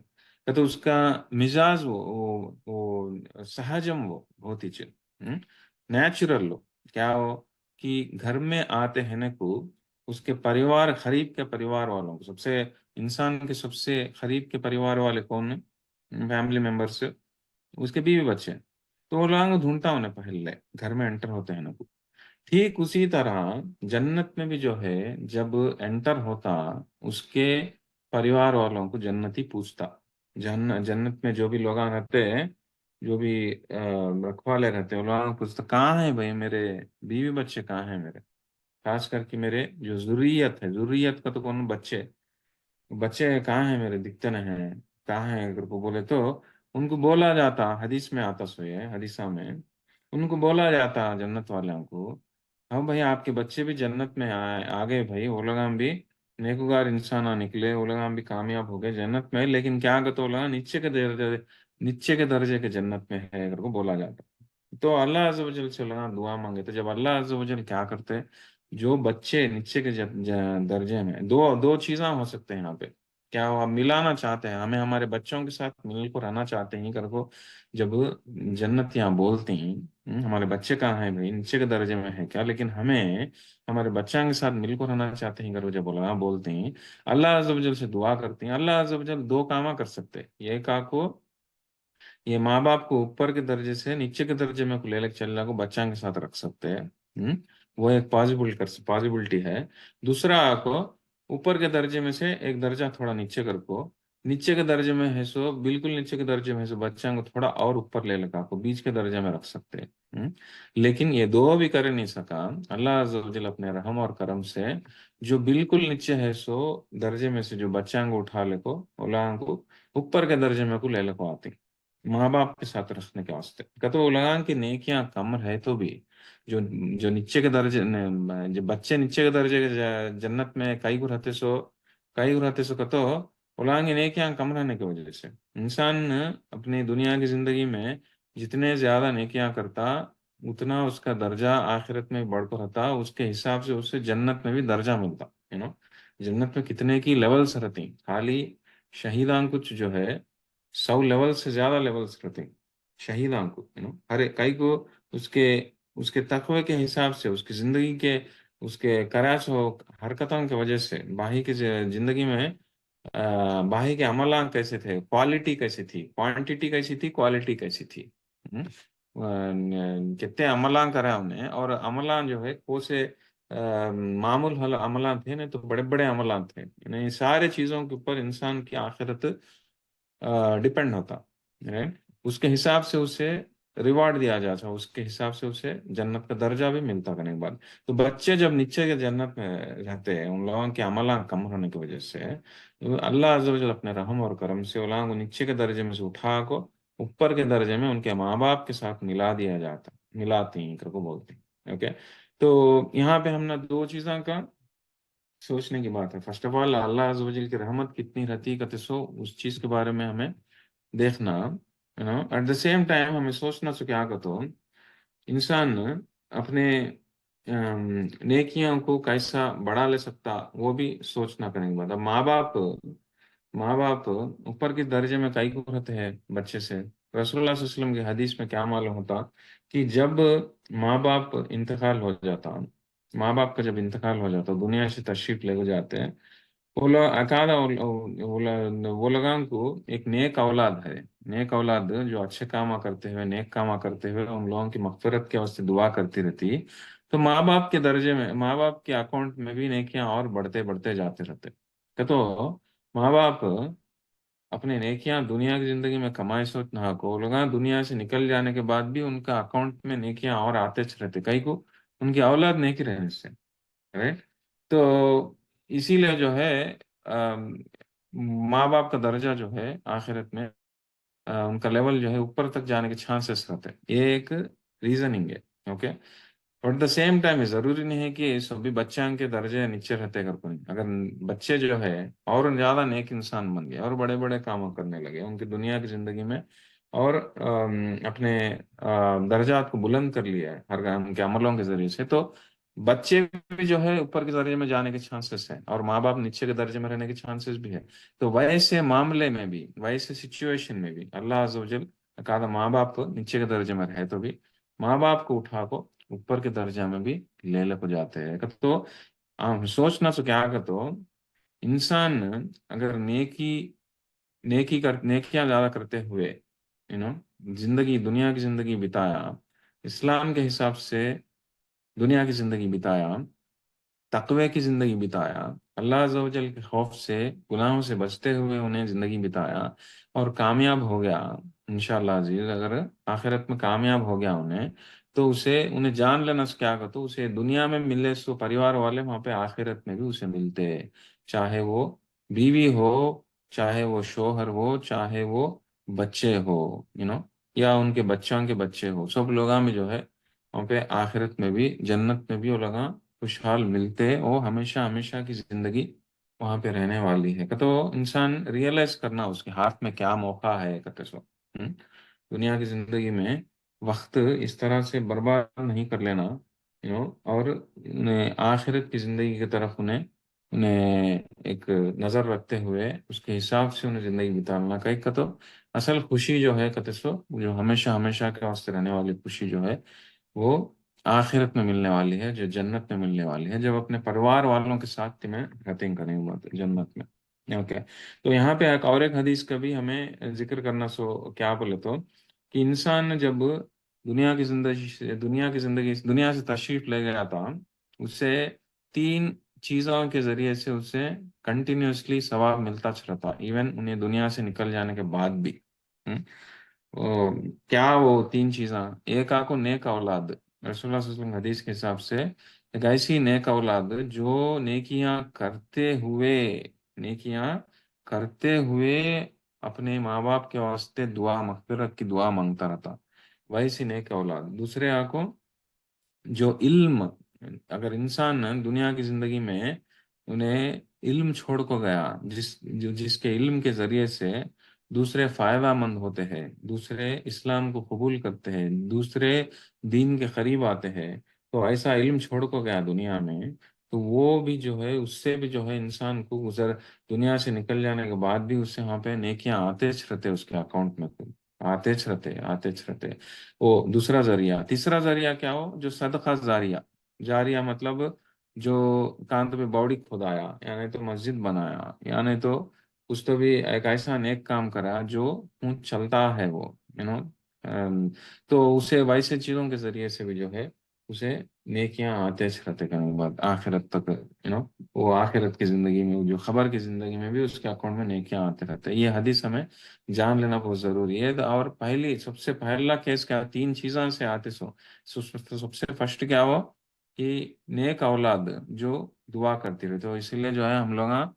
تو اس کا مزاج وہ سہجم وہ بہت ہی نیچرل لو کیا ہو کہ گھر میں آتے ہیں نا کو، اس کے پریوار، قریب کے پریوار والوں کو، سب سے انسان کے سب سے قریب کے پریوار والے کون ہیں؟ فیملی ممبرس، اس کے بیوی بچے ہیں، تو وہ لوگوں کو ڈھونڈتا انہیں پہلے گھر میں انٹر ہوتے ہیں نا کو، ٹھیک اسی طرح جنت میں بھی جو ہے جب انٹر ہوتا اس کے پریوار والوں کو جنتی پوچھتا، جنت میں جو بھی لوگ رہتے ہیں، جو بھی رکھوالے رہتے ہیں، وہ لوگ پوچھتا کہاں ہیں بھائی میرے بیوی بچے، کہاں ہیں میرے، خاص کر کے میرے جو ضروریت ہے، ضروریت کا تو کون، بچے، بچے کہاں ہیں میرے، دکھتے نہیں ہیں، کہاں ہیں اگر کو بولے تو ان کو بولا جاتا، حدیث میں آتا سوئے حدیثہ میں ان کو بولا جاتا جنت والوں کو، ہاں بھائی آپ کے بچے بھی جنت میں آ گئے بھائی، وہ لوگ ہم بھی نیکوگار انسان نکلے، وہ لوگ ہم بھی کامیاب ہو گئے جنت میں، لیکن کیا کہ تو لگا نیچے کے درجے کے جنت میں ہے اگر کو بولا جاتا، تو اللہ عز و جل سے لگا دعا مانگے، تو جب اللہ عز و جل کیا کرتے، جو بچے نیچے کے درجے میں، دو دو چیزاں ہو سکتے ہیں یہاں پہ، کیا وہ آپ ملانا چاہتے ہیں، ہمیں ہمارے بچوں کے ساتھ مل کر رہنا چاہتے ہیں کر کو، جب جنت یہاں بولتے ہیں ہمارے بچے کہاں ہیں بھائی، نیچے کے درجے میں ہے کیا، لیکن ہمیں ہمارے بچوں کے ساتھ مل کر رہنا چاہتے ہیں کر جب بولا بولتے ہیں، اللہ عز و جل سے دعا کرتے ہیں، اللہ عز و جل دو کام کر سکتے ہیں، یہ کا کو یہ ماں باپ کو اوپر کے درجے سے نیچے کے درجے میں لے لے چلنے کو بچوں کے ساتھ رکھ سکتے ہیں، وہ ایک پاسبلٹی ہے، دوسرا آپ کو اوپر کے درجے میں سے ایک درجہ تھوڑا نیچے کر کو، نیچے کے درجے میں ہے سو بالکل نیچے کے درجے میں ہے سو بچوں کو تھوڑا اور اوپر لے لگا کو بیچ کے درجے میں رکھ سکتے ہیں، لیکن یہ دو بھی کر نہیں سکا، اللہ عز و جل اپنے رحم اور کرم سے جو بالکل نیچے ہے سو درجے میں سے جو بچوں کو اٹھا لے کو اللہ کو اوپر کے درجے میں کو لے لے کو آتے ماں باپ کے ساتھ رکھنے کے واسطے کہتے لگان کی نیکیاں کم ہے تو بھی جو جو نیچے کے درجے جو بچے نیچے کے درجے کے جنت میں کئی کو رہتے سو کہتے اولان کی نیکیاں کم رہنے کی وجہ سے انسان اپنی دنیا کی زندگی میں جتنے زیادہ نیکیاں کرتا اتنا اس کا درجہ آخرت میں بڑھ کر رہتا، اس کے حساب سے اسے جنت میں بھی درجہ ملتا، جنت میں کتنے کی لیولز رہتی، خالی شہیدان کچھ جو ہے 100 لیول سے زیادہ لیولز رہتے ہیں شہیدان کو، ہر ایک کئی کو اس کے اس کے تقوی کے حساب سے اس کی زندگی کے اس کے کراچ ہو حرکتوں کی وجہ سے باہی کی زندگی میں باہی کے عملان کیسے تھے، کوالٹی کیسی تھی، کوانٹیٹی کیسی تھی، کوالٹی کیسی تھی، کتنے عملان کرا ہم نے، اور عملان جو ہے کو سے معمول حل عملان تھے نا، تو بڑے بڑے عملان تھے، سارے چیزوں کے اوپر انسان کی آخرت ڈپینڈ ہوتا، right؟ اس کے حساب سے اسے ریوارڈ دیا جاتا، اس کے حساب سے اسے جنت کا درجہ بھی ملتا کرنے کے بعد، تو بچے جب نیچے کے جنت میں رہتے ہیں ان لوگوں کے عملہ کم ہونے کی وجہ سے اللہ عز و جل اپنے رحم اور کرم سے ان لوگوں کو نیچے کے درجے میں سے اٹھا کو اوپر کے درجے میں ان کے ماں باپ کے ساتھ ملا دیا جاتا، ملاتے ہیں کو بولتے ہیں، اوکے؟ تو یہاں پہ ہم نے دو چیزوں کا سوچنے کی بات ہے، فرسٹ آف آل اللہ عز و جل کی رحمت کتنی رہتی ہے سو اس چیز کے بارے میں ہمیں دیکھنا، ایٹ دا سیم ٹائم ہمیں سوچنا سو کیا کہ تو انسان اپنے نیکیوں کو کیسا بڑھا لے سکتا وہ بھی سوچنا کرنے کے بعد، اب ماں باپ اوپر کے درجے میں کئی کو رہتے ہیں بچے سے، رسول اللہ صلی اللہ علیہ وسلم کی حدیث میں کیا معلوم ہوتا کہ جب ماں باپ انتقال ہو جاتا، ماں باپ کا جب انتقال ہو جاتا دنیا سے تشریف لے جاتے ہیں، وہ لوگ اکادا وہ لوگوں کو ایک نیک اولاد ہے، نیک اولاد جو اچھے کام کرتے ہوئے نیک کام کرتے ہوئے ان لوگوں کی مغفرت کے واسطے دعا کرتی رہتی، تو ماں باپ کے درجے میں ماں باپ کے اکاؤنٹ میں بھی نیکیاں اور بڑھتے بڑھتے جاتے رہتے، کہ تو ماں باپ اپنے نیکیاں دنیا کی زندگی میں کمائے سوچ نہ کو لوگ دنیا سے نکل جانے کے بعد بھی ان کا اکاؤنٹ میں نیکیاں اور آتے رہتے، کئی کو ان کی اولاد نیکی رہنے سے، رائٹ؟ تو اسی لیے جو ہے آم، ماں باپ کا درجہ جو ہے آخرت میں ان کا لیول جو ہے اوپر تک جانے کے چانسز رہتے ہیں، یہ ایک ریزننگ ہے، اوکے؟ اور دا سیم ٹائم ضروری نہیں ہے کہ سبھی بچوں کے درجے نیچے رہتے اگر کوئی، اگر بچے جو ہے اور زیادہ نیک انسان بن گئے اور بڑے بڑے کام کرنے لگے ان کی دنیا کی زندگی میں، اور اپنے درجات کو بلند کر لیا ہے ہر ان کے عملوں کے ذریعے سے، تو بچے بھی جو ہے اوپر کے درجے میں جانے کے چانسز ہیں اور ماں باپ نیچے کے درجے میں رہنے کے چانسز بھی ہے، تو ویسے معاملے میں بھی ویسے سچویشن میں بھی اللہ عز و جل کہا ماں باپ نیچے کے درجے میں رہے تو بھی ماں باپ کو اٹھا کو اوپر کے درجہ میں بھی لے لے کو جاتے ہیں، تو سوچنا سو کیا کہ تو انسان اگر نیکیاں زیادہ کرتے ہوئے زندگی دنیا کی زندگی بتایا اسلام کے حساب سے दुनिया की जिंदगी बिताया, तकवे की जिंदगी बिताया, अल्लाह अज़्ज़ा व जल के खौफ से, गुनाहों से बचते हुए उन्हें जिंदगी बिताया और कामयाब हो गया, इंशाअल्लाह अजीज, अगर आखिरत में कामयाब हो गया उन्हें, तो उसे, उन्हें जान लेना से क्या कहते, उसे दुनिया में मिले सो परिवार वाले वहां पे आखिरत में भी उसे मिलते, चाहे वो बीवी हो, चाहे वो शोहर हो, चाहे वो बच्चे हो, या उनके बच्चों के बच्चे हो, सब लोग में जो है वहाँ पे आखिरत में भी, जन्नत में भी वो लोग खुशहाल मिलते हैं, और हमेशा हमेशा की जिंदगी वहां पे रहने वाली है। तो इंसान रियलाइज करना उसके हाथ में क्या मौका है कहते सो। दुनिया की जिंदगी में वक्त इस तरह से बर्बाद नहीं कर लेना, और उन्हें आखिरत की जिंदगी की तरफ उन्हें उन्हें एक नजर रखते हुए उसके हिसाब से उन्हें जिंदगी बिताना। कहीं का तो असल खुशी जो है कहते सो, जो हमेशा हमेशा के वास्ते रहने वाली खुशी जो है, वो आखिरत में मिलने वाली है, जो जन्नत में मिलने वाली है, जब अपने परिवार वालों के साथ तुम्हें रहते करेंगे बात जन्नत में। ओके। तो यहाँ पे एक हदीस का भी हमें जिक्र करना, सो क्या बोले तो, कि इंसान जब दुनिया से तशरीफ ले गया था, उससे तीन चीजों के जरिए से उसे कंटिन्यूअसली सवाब मिलता चला था, इवन उन्हें दुनिया से निकल जाने के बाद भी। हम्म? क्या वो तीन चीज़ें? एक आको नेक औलाद, रसूलुल्लाह सल्लल्लाहु अलैहि वसल्लम हदीस के हिसाब से, एक ऐसी नेक औलाद जो नेकियां करते हुए अपने माँ बाप के वास्ते दुआ, मगफिरत की दुआ मांगता रहता, वैसी नेक औलाद। दूसरे आको जो इल्म, अगर इंसान दुनिया की जिंदगी में उन्हें इल्म छोड़ को गया, जिसके इल्म के जरिए से दूसरे फायदामंद होते हैं, दूसरे इस्लाम को कबूल करते हैं, दूसरे दीन के करीब आते हैं, तो ऐसा इल्म छोड़ को गया दुनिया में, तो वो भी जो है, उससे भी जो है इंसान को गुजर, दुनिया से निकल जाने के बाद भी उससे वहां पे नेकियां आते रहते उसके अकाउंट में, आते रहते। वो दूसरा जरिया। तीसरा जरिया क्या हो? जो सदका जारिया, जारिया मतलब जो कांत पे बॉडी खुदाया, यानी तो मस्जिद बनाया, यानी तो कुछ तो भी एक ऐसा नेक काम करा जो चलता है वो, यू नो तो उसे वैसे चीजों के जरिए से भी जो है उसे नेकियां आते रहते करने के बाद आखिरत तक, वो आखिरत की जिंदगी में, जो खबर की जिंदगी में भी उसके अकाउंट में नेकियां आते रहते हैं। ये हदीस हमें जान लेना बहुत जरूरी है। और पहली, सबसे पहला केस क्या, तीन चीजों से आते सबसे फर्स्ट क्या हुआ कि नेक औलाद जो दुआ करती रहे। तो इसीलिए जो है हम लोग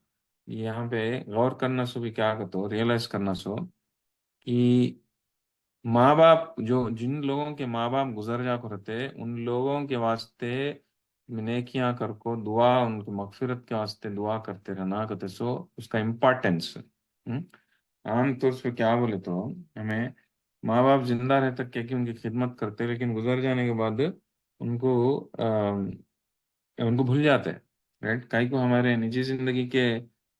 यहाँ पे गौर करना सो भी क्या कहते हो, रियलाइज करना सो कि माँ बाप, जो जिन लोगों के माँ बाप गुजर जा करते, उन लोगों के वास्ते नेकियां कर को दुआ, उनकी मगफिरत के वास्ते दुआ करते रहना कहते सो, उसका इम्पोर्टेंस। आमतौर से क्या बोले तो, हमें माँ बाप जिंदा रहे तक क्या कि उनकी खिदमत करते, लेकिन गुजर जाने के बाद उनको उनको भूल जाते हैं, राइट? कई को हमारे निजी जिंदगी के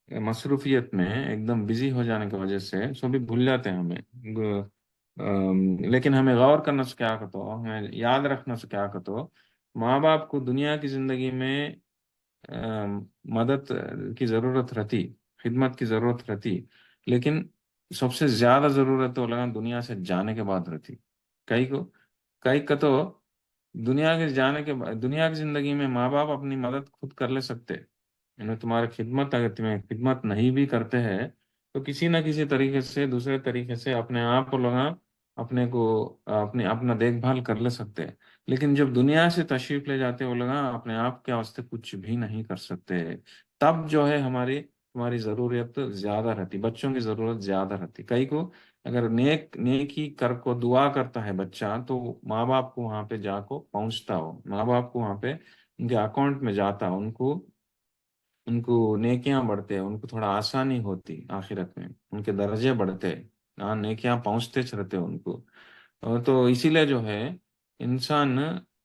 मसरूफियत में एकदम बिजी हो जाने की वजह से सो भी भूल जाते हैं हमें। लेकिन हमें गौर करना से क्या कहते हो, हमें याद रखना से क्या कहते हो, माँ बाप को दुनिया की जिंदगी में मदद की जरूरत रहती, खिदमत की जरूरत रहती, लेकिन सबसे ज्यादा जरूरत तो लगा दुनिया से जाने के बाद रहती। कई को कई का तो दुनिया की जिंदगी में माँ बाप अपनी मदद खुद कर ले सकते, तुम्हारा खिदमत, अगर तुम्हें खिदमत नहीं भी करते हैं तो किसी ना किसी तरीके से, दूसरे तरीके से अपने आप को लगा, अपने को, अपने अपना देखभाल कर ले सकते हैं। लेकिन जब दुनिया से तशरीफ ले जाते वो लगा अपने आप के वास्ते कुछ भी नहीं कर सकते, तब जो है हमारी जरूरत ज्यादा रहती, बच्चों की जरूरत ज्यादा रहती। कई को अगर नेकी कर को दुआ करता है बच्चा, तो माँ बाप को वहां पे जाको पहुंचता हो, माँ बाप को वहां पे उनके अकाउंट में जाता, उनको उनको नेकियां बढ़ते हैं, उनको थोड़ा आसानी होती आखिरत में, उनके दर्जे बढ़ते, हाँ नेकियां पहुंचते रहते उनको। और तो इसीलिए जो है इंसान,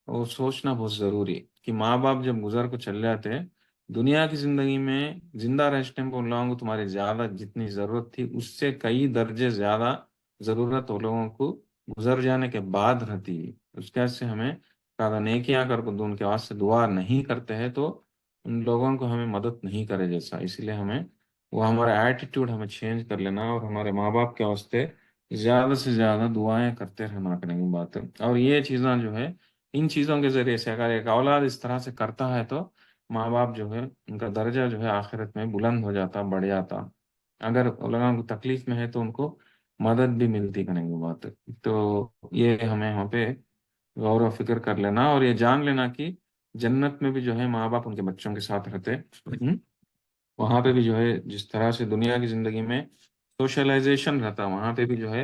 वो सोचना बहुत जरूरी है कि माँ बाप जब गुजर को चल जाते हैं, दुनिया की जिंदगी में जिंदा रह टाइम पर उन लोगों को तुम्हारी ज्यादा जितनी जरूरत थी, उससे कई दर्जे ज्यादा जरूरत उन लोगों को गुजर जाने के बाद रहती है। उसके वजह से हमें ज्यादा नेकियां कर को उनके वास्ते दुआ नहीं करते हैं, तो उन लोगों को हमें मदद नहीं करे जैसा। इसलिए हमें वो हमारा एटीट्यूड हमें चेंज कर लेना, और हमारे माँ बाप के वास्ते ज्यादा से ज्यादा दुआएं करते रहना करने की बात है। और ये चीज़ें जो है इन चीज़ों के जरिए से अगर एक औलाद इस तरह से करता है तो माँ बाप जो है उनका दर्जा जो है आखिरत में बुलंद हो जाता, बढ़ जाता। अगर औलाद को तकलीफ में है तो उनको मदद भी मिलती, करने की बात है। तो ये हमें यहाँ पे गौर व फिक्र कर लेना और ये जान लेना कि जन्नत में भी जो है माँ बाप उनके बच्चों के साथ रहते। वहां पे भी जो है जिस तरह से दुनिया की जिंदगी में सोशलाइजेशन रहता, वहां पे भी जो है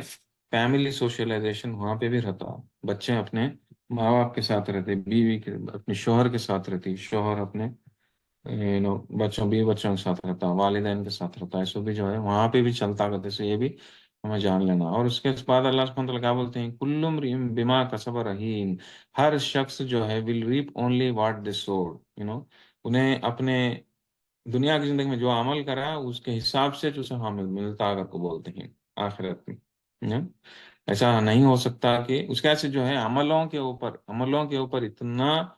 फैमिली सोशलाइजेशन वहां पे भी रहता। बच्चे अपने माँ बाप के साथ रहते, बीवी के अपने शोहर के साथ रहती, शोहर अपने बच्चों बीवी बच्चों के साथ रहता, वालिदैन के साथ रहता है। सो भी जो है वहां पे भी चलता करते से ये भी हमें जान लेना। और उसके बाद अल्लाह सुब्हानहू व तआला क्या बोलते हैं, कुल्लुम बिमा कसब रहीन, हर शख्स जो है will reap only what they sowed, उन्हें अपने दुनिया की जिंदगी में जो अमल करा उसके हिसाब से जो उसे हाँ मिलता, अगर को बोलते हैं आखिरत में। न? ऐसा नहीं हो सकता कि उसके ऐसे जो है अमलों के ऊपर इतना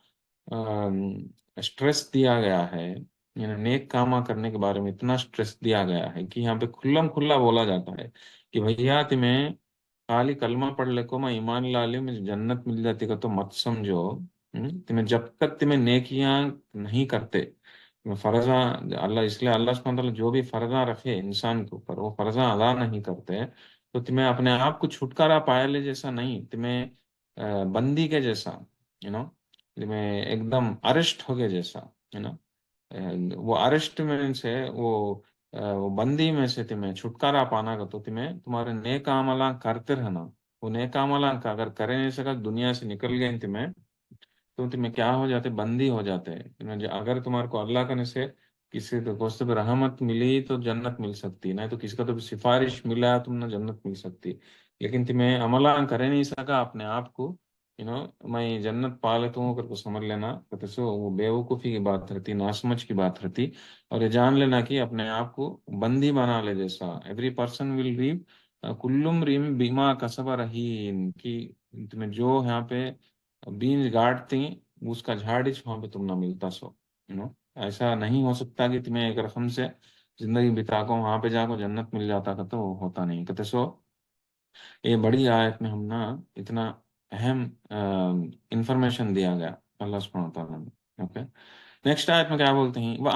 स्ट्रेस दिया गया है, नेक कामा करने के बारे में इतना स्ट्रेस दिया गया है कि यहाँ पे खुल्लम खुल्ला बोला जाता है कि भैया तुम्हें खाली कलमा पढ़ ले को मैं ईमान ला लियो मुझे जन्नत मिल जाती का तो मत समझो। तुम्हें जब तक तुम्हें नेकियां नहीं करते, फर्जा, अल्लाह इसलिए अल्लाह सुब्हानहू व तआला जो भी फर्जा रखे इंसान के ऊपर वो फर्जा अदा नहीं करते, तो तुम्हें अपने आप को छुटकारा पाया ले जैसा नहीं, तुम्हें बंदी के जैसा, यू नो तुम्हें एकदम अरेस्ट हो गए जैसा, है ना। वो अरेस्ट में से वो बंदी में से तुम्हें छुटकारा पाना का तो तुम्हें तुम्हारे नेक अमला करते रहना। वो नेक अमला का अगर करे नहीं सका दुनिया से निकल गए तुम्हें, तो तुम्हें क्या हो जाते, बंदी हो जाते हैं। अगर तुम्हारे को अल्लाह करने से किसी तो दोस्त पे रहमत मिली तो जन्नत मिल सकती है, नहीं तो किसी का तो सिफारिश मिला तुम ना जन्नत मिल सकती। लेकिन तुम्हें अमला करे नहीं सका अपने आप को, मैं जन्नत पा लेता हूँ, अगर को समझ लेना तो सो वो बेवकूफ़ी की बात रहती, नासमझ की बात रहती। और ये जान लेना कि अपने आप को बंदी बना ले जैसा, एवरी पर्सन विल रीप कुल्लुम रिम बीमा कसबा रहीन, कि तुम्हें जो यहाँ पे बीज गाड़ती उसका झाड़िश वहां पे तुम ना मिलता सो, ऐसा नहीं हो सकता कि तुम्हें एक रकम से जिंदगी बिता को वहां पे जाकर जन्नत मिल जाता का तो होता नहीं कहते सो। ये बड़ी आयत में हम ना इतना अहम इंफॉर्मेशन दिया गया अल्लाह सुब्हानहू व तआला ने। ओके, नेक्स्ट आयत में क्या बोलते हैं, व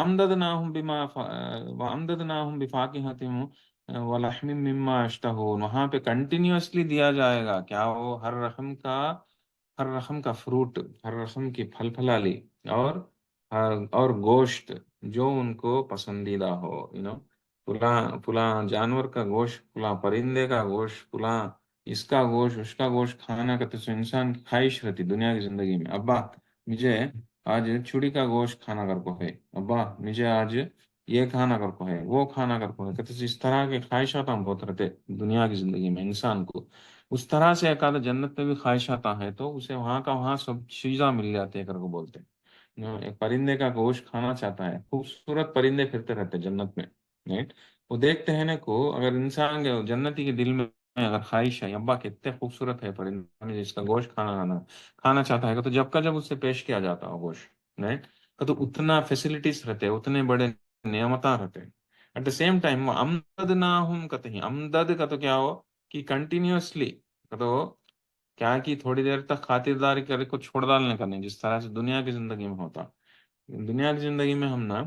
अमददनाहुम बिफाकिहतिम व लहमिम मिम्मा यश्तहून, वहां पे कंटिन्यूअसली दिया जाएगा क्या, वो हर रकम का फ्रूट, हर रकम की फल फलाली, और और गोश्त जो उनको पसंदीदा हो, पुला पुला जानवर का गोश्त, पुला परिंदे का गोश्त, पुला इसका गोश्त उसका गोश्त खाना का तो इंसान की ख्वाहिश रहती दुनिया की जिंदगी में। अब्बा मुझे आज चूड़ी का गोश्त खाना कर को है, अब्बा मुझे आज ये खाना कर को है, वो खाना कर को है, कहते इस तरह के ख्वाहिशात हम बहुत रहते दुनिया की जिंदगी में इंसान को। उस तरह से एक आधा जन्नत में भी ख्वाहिशात है तो उसे वहां का वहां सब चीज़ा मिल जाती है कर को बोलते हैं। एक परिंदे का गोश्त खाना चाहता है, खूबसूरत परिंदे फिरते रहते हैं जन्नत में, राइट। वो देखते हैं ना को, अगर इंसान के जन्नती के दिल में अगर ख्वाहिश है अब्बा कितने खूबसूरत है परिंदा मुझे इसका गोश्त खाना खाना खाना चाहता है, तो जब का जब उससे पेश किया जाता है गोश्त, राइट, तो उतना फैसिलिटीज रहते हैं, उतने बड़े नियमता रहते हैं। एट द सेम टाइम वो अमदद ना हम कहते हैं, अमदद का तो क्या हो कि कंटिन्यूअसली का तो क्या कि थोड़ी देर तक खातिरदारी करे को छोड़ डालने का नहीं, जिस तरह से दुनिया की जिंदगी में होता। दुनिया की जिंदगी में हम ना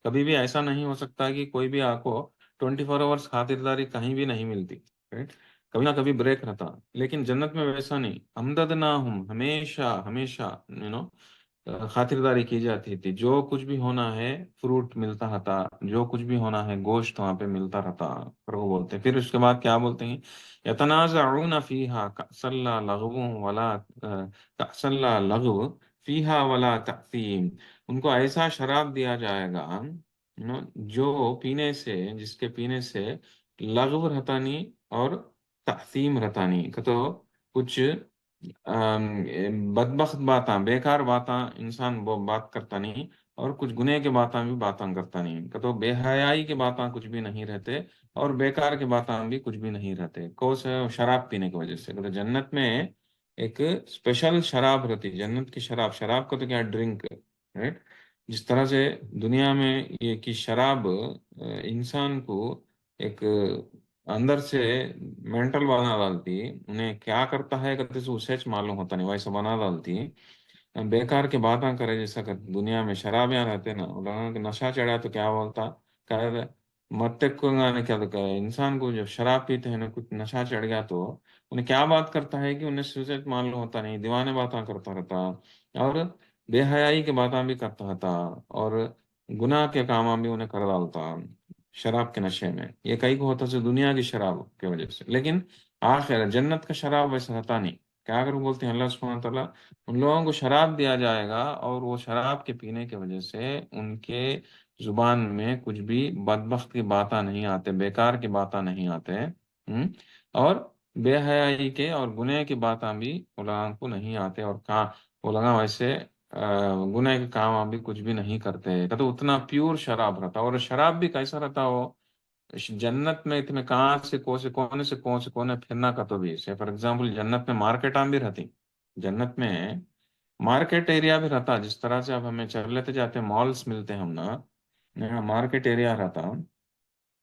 कभी भी ऐसा नहीं हो सकता कि कोई भी आपको 24 आवर्स खातिरदारी कहीं भी नहीं मिलती, राइट, कभी ना कभी ब्रेक रहता। लेकिन जन्नत में वैसा नहीं, हमदद ना हम हमेशा हमेशा खातिरदारी की जाती थी, जो कुछ भी होना है फ्रूट मिलता था, जो कुछ भी होना है गोश्त वहां पे मिलता रहता। पर वो बोलते हैं फिर उसके बाद क्या बोलते हैं, यतनाज़ऊन फीहा कअसल्ला लगवुन वला कअसल्ला लगव फीहा वला तअसीम, उनको ऐसा शराब दिया जाएगा, जो पीने से जिसके पीने से लगव रहता नहीं और तअसीम रहता नहीं, तो कुछ बदबख्त बातें बेकार बातें इंसान वो बात करता नहीं, और कुछ गुनाह के बातें भी बातें करता नहीं, तो बेहयाई के बातें कुछ भी नहीं रहते, और बेकार के बातें भी कुछ भी नहीं रहते को से शराब पीने की वजह से। तो जन्नत में एक स्पेशल शराब रहती है, जन्नत की शराब, शराब का तो क्या ड्रिंक, राइट। जिस तरह से दुनिया में ये कि शराब इंसान को एक अंदर से मेंटल बना डालती। उन्हें क्या करता है कहते से उसे मालूम होता नहीं, वैसा बना डालती। बेकार की बातें करे जैसा कर दुनिया में शराबियां रहते ना, उन लोगों को नशा चढ़ा तो क्या बोलता, कह रहे मत को गाने क्या तो कहे इंसान को जब शराब पीते हैं ना, कुछ नशा चढ़ गया तो उन्हें क्या बात करता है कि उन्हें सुसेट मालूम होता नहीं, दीवाने बातें करता रहता, और बेहयाई की बातें भी करता रहता, और गुनाह के काम भी उन्हें कर डालता शराब के नशे में। ये कई को होता है दुनिया की शराब की वजह से। लेकिन आखिर जन्नत का शराब वैसा रहता नहीं। क्या अगर बोलते हैं अल्लाह सुब्हानहू तआला उन लोगों को शराब दिया जाएगा, और वो शराब के पीने की वजह से उनके जुबान में कुछ भी बदबख्त की बातें नहीं आते, बेकार की बातें नहीं आते। और बेहयाई के और गुनह की बातें भी उलमा को नहीं आते, और कहा उलमा वैसे गुनह के काम भी कुछ भी नहीं करते, तो उतना प्योर शराब रहता। और शराब भी कैसा रहता हो, जन्नत में इतने कहाँ से कोने फिरना का तो भी से फॉर एग्जाम्पल जन्नत में मार्केट भी रहती। जन्नत में मार्केट एरिया भी रहता, जिस तरह से अब हमें चल लेते जाते मॉल्स मिलते हैं हम ना, मार्केट एरिया रहता।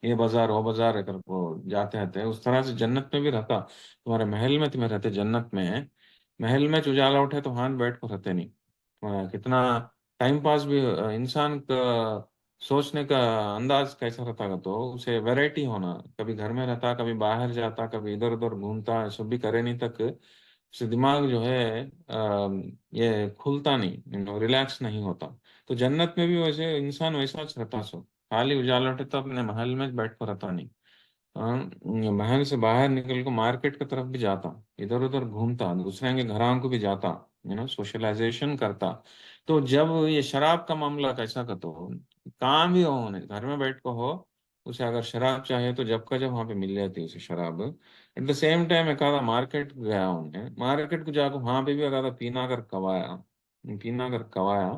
ये बाजार वो बाजार अगर वो जाते रहते उस तरह से जन्नत में भी रहता। तुम्हारे महल में तुम्हें रहते जन्नत में, महल में उजाला उठे तो हाथ बैठ को रहते नहीं। कितना टाइम पास भी इंसान का सोचने का अंदाज कैसा रहता है तो उसे वैरायटी होना, कभी घर में रहता, कभी बाहर जाता, कभी इधर उधर घूमता, सब भी करे नहीं तक उससे दिमाग जो है ये खुलता नहीं, रिलैक्स नहीं होता। तो जन्नत में भी वैसे इंसान वैसा रहता सो, खाली उजाला उठे तो अपने महल में बैठ कर रहता नहीं। महल से बाहर निकल को मार्केट की तरफ भी जाता, इधर उधर घूमता, दूसरे के घरों को भी जाता, सोशलाइजेशन करता। तो जब ये शराब का मामला कैसा का तो काम भी हो उन्हें घर में बैठ को हो, उसे अगर शराब चाहिए तो जब का जब वहां पे मिल जाती है उसे शराब। एट द सेम टाइम एक आधा मार्केट गया उन्हें, मार्केट को जाकर वहां पे भी अगर पीना कर कवाया, पीना कर कवाया,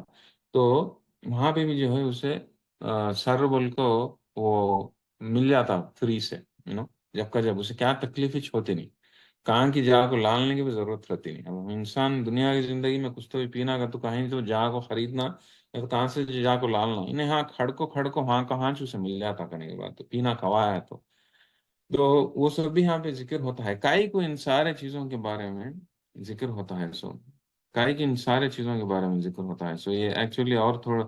तो वहां पे भी जो है उसे सर बोल को वो मिल जाता फ्री से, जब का जब उसे क्या तकलीफ ही होती नहीं, कहाँ की जगह को लालने की भी जरूरत रहती नहीं। अब हम इंसान दुनिया की जिंदगी में कुछ तो भी पीना का तो कहीं तो जगह को खरीदना या तो कहाँ से जगह को लालना, इन्हें हाँ खड़ को हाँ कहाँ से मिल जाता करने के बाद तो पीना खवाया है तो वो सब भी यहाँ पे जिक्र होता है। काई को इन सारे चीजों के बारे में जिक्र होता है। सो काई की इन सारे चीजों के बारे में जिक्र होता है। सो ये एक्चुअली और थोड़े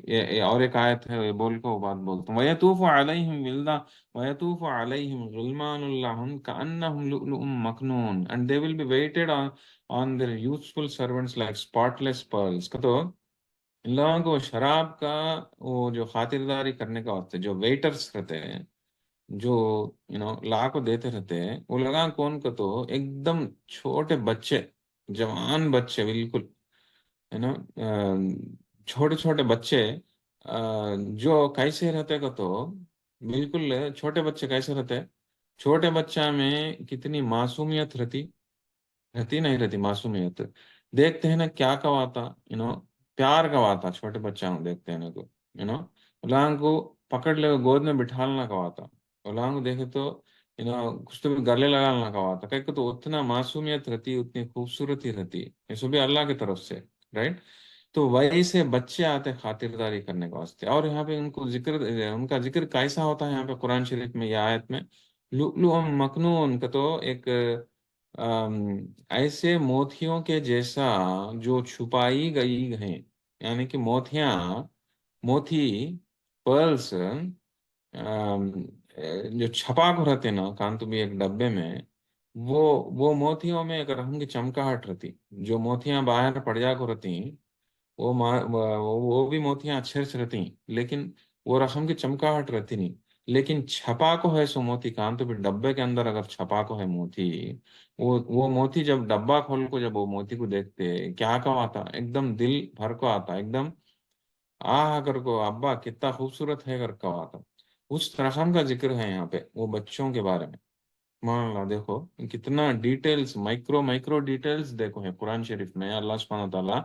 ये और एक आयत है, ये बोल को बात बोलता हूँ, वयतूफु अलैहिम विल्दा वयतूफु अलैहिम गुलमानुल लहुम कअन्नहुम लुअलुअम मकनून and they will be waited on their youthful servants like spotless pearls. का तो इन लोगों को शराब का वो जो खातिरदारी करने का वास्ते जो वेटर्स रहते हैं, जो ला को देते रहते हैं, वो लगा कौन को तो एकदम छोटे बच्चे, जवान बच्चे बिल्कुल, है ना, छोटे छोटे बच्चे जो कैसे रहते को तो बिल्कुल छोटे बच्चे कैसे रहते, छोटे बच्चा में कितनी मासूमियत रहती, रहती नहीं रहती मासूमियत। देखते हैं ना क्या कवाता, प्यार कवाता छोटे बच्चा को देखते हैं ना तो, उलांग को पकड़ ले गोद में बिठालना कवाता, उलांग को देखे तो कुछ तो भी गले लगाना कवाता, कहीं को तो उतना मासूमियत रहती, उतनी खूबसूरती रहती, ये सब भी अल्लाह की तरफ से, राइट। तो वही से बच्चे आते खातिरदारी करने के वास्ते, और यहाँ पे उनका जिक्र कैसा होता है यहाँ पे कुरान शरीफ में या आयत में, लुअलुअ मकनून का तो एक ऐसे मोतियों के जैसा जो छुपाई गई है, यानी कि मोतियां, मोती, पर्ल्स, जो छपा को रहते ना कांतु भी एक डब्बे में, वो वो मोतियों में एक रंग की चमकाहट रहती, जो मोतियां बाहर पड़ जा को रहती, वो भी मोतियां अच्छे से रहती, लेकिन वो रकम की चमकाहट रहती नहीं। लेकिन छपा को है सो मोती कान तो फिर डब्बे के अंदर अगर छपा को है मोती, वो मोती जब डब्बा खोल को जब वो मोती को देखते क्या का आता, एकदम दिल भर को आता, एकदम आह कर को अब्बा कितना खूबसूरत है कर का आता। उस रकम का जिक्र है यहाँ पे वो बच्चों के बारे में। मान ला देखो कितना डिटेल्स, माइक्रो माइक्रो डिटेल्स देखो है कुरान शरीफ में अल्लाह सुब्हानहू व तआला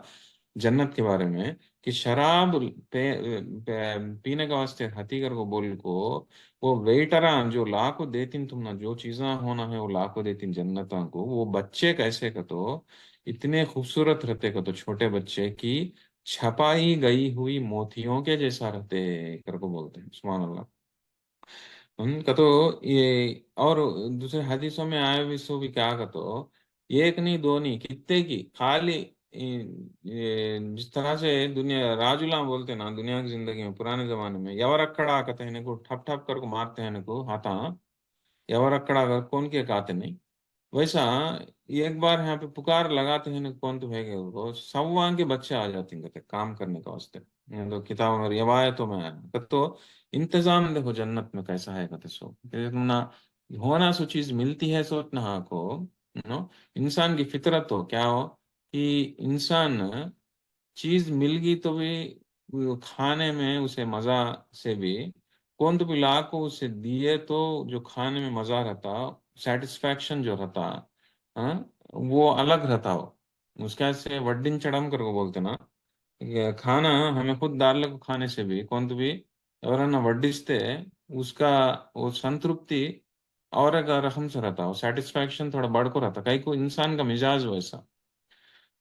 जन्नत के बारे में, कि शराब पीने का वास्ते हतीगर को बोल को वो वेटरा जो ला को देती तुम ना जो चीजा होना है वो ला को देती जन्नता को, वो बच्चे कैसे का तो इतने खूबसूरत रहते का तो छोटे बच्चे की छपाई गई हुई मोतियों के जैसा रहते कर को बोलते हैं सुभान अल्लाह। उनका तो ये, और दूसरे हदीसों में आए भी सो भी क्या का तो एक नहीं दो नहीं कितने की खाली ये जिस तरह से दुनिया राजुला बोलते ना दुनिया की जिंदगी में पुराने जमाने में यवरक्कड़ आकते हैं को ठप ठप कर को मारते हैं को हाथा यवरक्कड़ अगर कौन के काते नहीं वैसा एक बार यहाँ पे पुकार लगाते हैं ना कौन तो है वो सवा के बच्चे आ जाते हैं कहते काम करने का वास्ते ये तो किताब में रिवायतों में है तो इंतजाम देखो जन्नत में कैसा है कहते सो ना होना सो चीज मिलती है सोचना हाँ को नो इंसान की फितरत हो क्या हो कि इंसान चीज मिल गई तो भी वो खाने में उसे मजा से भी कौन तो भी ला को उसे दिए तो जो खाने में मजा रहता सेटिस्फैक्शन जो रहता हाँ वो अलग रहता हो उसका से वड्डिन चढ़म कर को बोलते ना ये खाना हमें खुद डाल को खाने से भी कौन तो भी ఎవరన్నా వడ్డిస్తే उसका वो संतृप्ति और एक रकम से रहता हो सेटिस्फैक्शन थोड़ा बढ़ को रहता कहीं को इंसान का मिजाज वैसा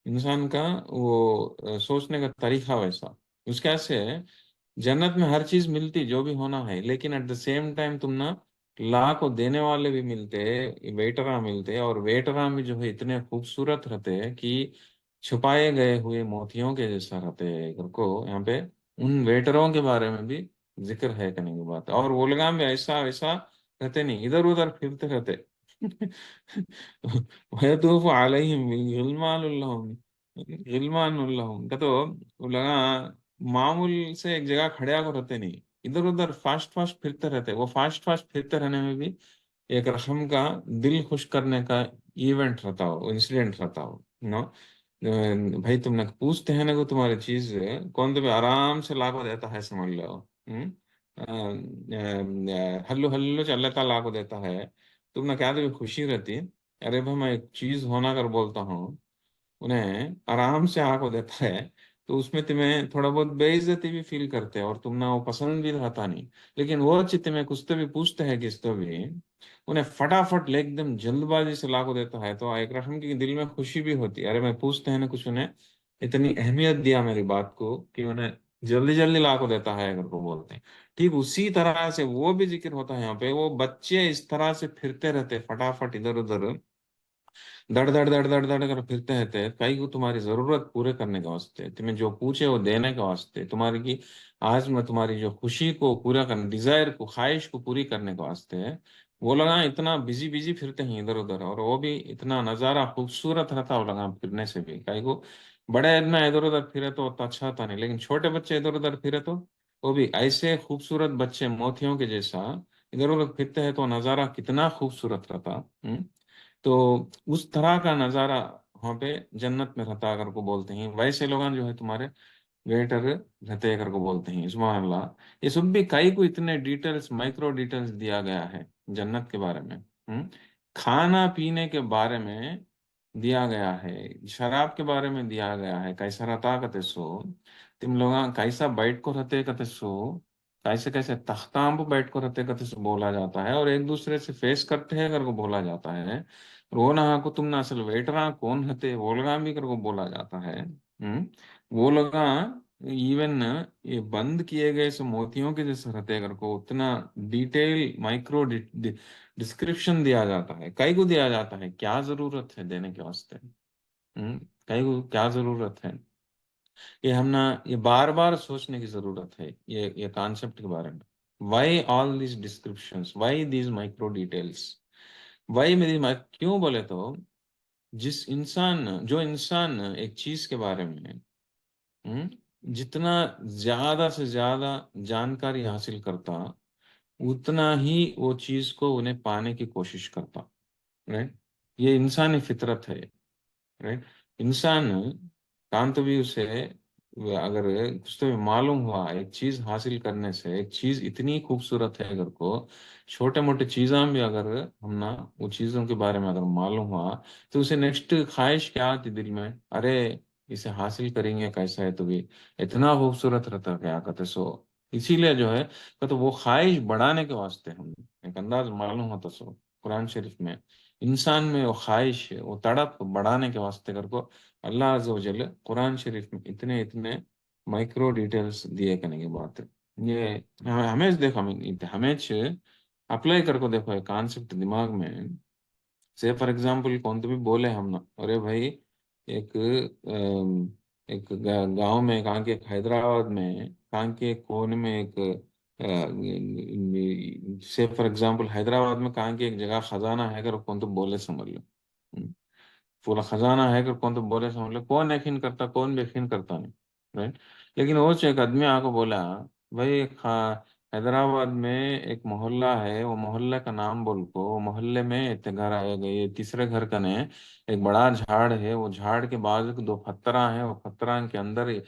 इंसान का वो सोचने का तरीका वैसा उसके से जन्नत में हर चीज मिलती जो भी होना है लेकिन एट द सेम टाइम तुम ना ला को देने वाले भी मिलते वेटरा मिलते और वेटरा भी जो है इतने खूबसूरत रहते हैं कि छुपाए गए हुए मोतियों के जैसा रहते हैं घर को यहाँ पे उन वेटरों के बारे में भी जिक्र है करने की बात और वो लोग भी ऐसा वैसा रहते नहीं इधर उधर फिरते रहते वयतूफु अलैहिम गिल्मानुल लहुम गिल्मानुल लहुम का तो वो लगा मामूल से एक जगह खड़े होकर रहते नहीं इधर उधर फास्ट फास्ट फिरते रहते वो फास्ट फास्ट फिरते रहने में भी एक रकम का दिल खुश करने का इवेंट रहता हो इंसिडेंट रहता हो नो भाई तुमने पूछते हैं ना को तुम्हारी चीज कौन तुम्हें आराम से लाखों देता है समझ लो हल्लू हल्लू चल का लाखों देता है तुमने क्या तो खुशी रहती अरे भाई मैं एक चीज होना कर बोलता हूँ उन्हें आराम से आंख को देता है तो उसमें तुम्हें थोड़ा बहुत बेइज्जती भी फील करते हैं और तुम ना वो पसंद भी रहता नहीं लेकिन वो चित्त में कुछ तो भी पूछते हैं किस तो भी उन्हें फटाफट ले एकदम जल्दबाजी से ला को देता है तो एक रकम की दिल में खुशी भी होती है अरे मैं पूछते हैं ना कुछ उन्हें इतनी अहमियत दिया मेरी बात को कि उन्हें जल्दी जल्दी ला को देता है अगर को बोलते हैं ठीक उसी तरह से वो भी जिक्र होता है यहाँ पे वो बच्चे इस तरह से फिरते रहते फटाफट इधर उधर दड़ दड़ दड़ दड़ दड़ कर फिरते रहते कई को तुम्हारी जरूरत पूरे करने के वास्ते तुम्हें जो पूछे वो देने के वास्ते तुम्हारी की आज मैं तुम्हारी जो खुशी को पूरा करने डिजायर को ख्वाहिश को पूरी करने के वास्ते वो लगा इतना बिजी बिजी फिरते हैं इधर उधर और वो भी इतना नजारा खूबसूरत रहता वो लगा फिरने से भी कई को बड़े इतना इधर उधर फिरे तो उतना अच्छा था नहीं लेकिन छोटे बच्चे इधर उधर फिरे तो वो भी ऐसे खूबसूरत बच्चे मोतियों के जैसा इधर उधर फिरते हैं तो नजारा कितना खूबसूरत रहता तो उस तरह का नजारा वहां पे जन्नत में रहता अगर को बोलते हैं वैसे लोग जो है तुम्हारे वेटर रहते अगर को बोलते हैं सुभान अल्लाह ये सब भी कई को इतने डिटेल्स माइक्रो डिटेल्स दिया गया है जन्नत के बारे में खाना पीने के बारे में दिया गया है शराब के बारे में दिया गया है कैसा रहता कहते सो तुम लोग कैसा बैठ को रहते कहते सो कैसे कैसे तख्ताम पे बैठ को रहते कहते सो बोला जाता है और एक दूसरे से फेस करते हैं कर को बोला जाता है वो ना को तुम ना असल वेटरा कौन रहते वो लोग भी कर को बोला जाता है वो लोग इवन ये बंद किए गए सो मोतियों के जैसे रहते अगर को उतना डिटेल माइक्रो डिस्क्रिप्शन दिया जाता है कई को दिया जाता है क्या जरूरत है देने के वास्ते कई को क्या जरूरत है ये हम ना ये बार बार सोचने की जरूरत है ये कॉन्सेप्ट के बारे में why all this descriptions why these micro details why मेरी क्यों बोले तो जिस इंसान जो इंसान एक चीज के बारे में जितना ज्यादा से ज्यादा जानकारी हासिल करता उतना ही वो चीज को उन्हें पाने की कोशिश करता राइट ये इंसानी फितरत है राइट इंसान कांत भी उसे अगर कुछ तो भी मालूम हुआ एक चीज हासिल करने से एक चीज इतनी खूबसूरत है अगर को छोटे मोटे चीज़ां भी अगर हम ना वो चीजों के बारे में अगर मालूम हुआ तो उसे नेक्स्ट ख्वाहिश क्या आती दिल में अरे इसे हासिल करेंगे कैसा है तो भी इतना खूबसूरत रहता क्या कहते सो इसीलिए जो है तो वो ख्वाहिश बढ़ाने के वास्ते हम एक अंदाज मालूम होता सो कुरान शरीफ में इंसान में वो ख्वाहिश वो तड़प बढ़ाने के वास्ते कर को अल्लाह अज़्ज़ व जल कुरान शरीफ में इतने इतने माइक्रो डिटेल्स दिए करने की बात है ये हमें देखो हमें हमें अप्लाई कर को देखो ये कॉन्सेप्ट दिमाग में। से फॉर एग्जांपल कौन तो भी बोले हम ना, अरे भाई एक एक गांव में कहाँ के, एक हैदराबाद में कहाँ के एक कोने में एक से फॉर एग्जांपल हैदराबाद में कहाँ की एक जगह खजाना है, अगर कौन तो बोले समझ लो। पूरा खजाना है, अगर कौन तो बोले समझ लो, कौन यकीन करता, कौन भी यकीन करता नहीं। राइट। लेकिन वो एक आदमी आको बोला, भाई हैदराबाद में एक मोहल्ला है, वो मोहल्ले का नाम बोल को, वो मोहल्ले में इतने घर आए गए, ये तीसरे घर का ने एक बड़ा झाड़ है, वो झाड़ के बाजू के दो पत्थरा है, वो पत्थरा के अंदर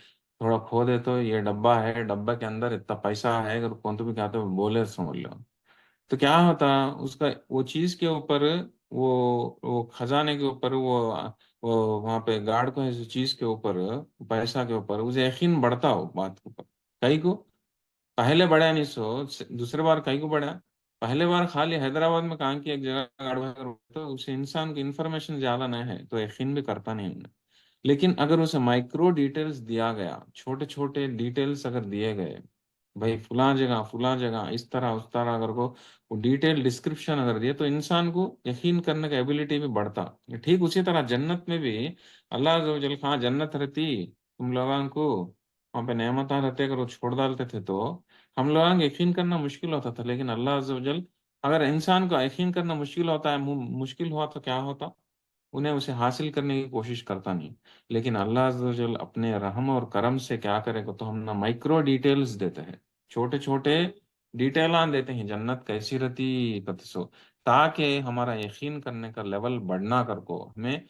थोड़ा खोदे तो ये डब्बा है, डब्बा के अंदर इतना पैसा है, अगर कौन तो भी कहते हो बोले समझ लो। तो क्या होता, उसका वो चीज के ऊपर, वो खजाने के ऊपर, वो वहां पे गार्ड को है चीज के ऊपर, पैसा के ऊपर उसे यकीन बढ़ता हो बात के ऊपर। कई को पहले बढ़ा नहीं सो, दूसरे बार कई को बढ़ा। पहले बार खाली हैदराबाद में कहाँ की एक जगह गार्ड वगैरह, तो उसे इंसान की इंफॉर्मेशन ज्यादा नहीं है तो यकीन भी करता नहीं है। लेकिन अगर उसे माइक्रो डिटेल्स दिया गया, छोटे छोटे डिटेल्स अगर दिए गए, भाई फुला जगह इस तरह उस तरह, अगर को वो डिटेल डिस्क्रिप्शन अगर दिए, तो इंसान को यकीन करने का एबिलिटी भी बढ़ता। ठीक उसी तरह जन्नत में भी अल्लाह अज़्ज़ व जल, कहाँ जन्नत रहती तुम लोगों को, वहां पे नेमता रहते, अगर वो छोड़ डालते थे तो हम लोगों को यकीन करना मुश्किल होता था। लेकिन अल्लाह अज़्ज़ व जल, अगर इंसान को यकीन करना मुश्किल होता है, मुश्किल हुआ तो क्या होता, उन्हें उसे हासिल करने की कोशिश करता नहीं। लेकिन अल्लाह अज़्ज़ व जल अपने रहम और करम से क्या करेगा, तो हम ना माइक्रो डिटेल्स देते हैं, छोटे छोटे डिटेल देते हैं, जन्नत कैसी रहती कतसो, ताकि हमारा यकीन करने का लेवल बढ़ना कर को, हमें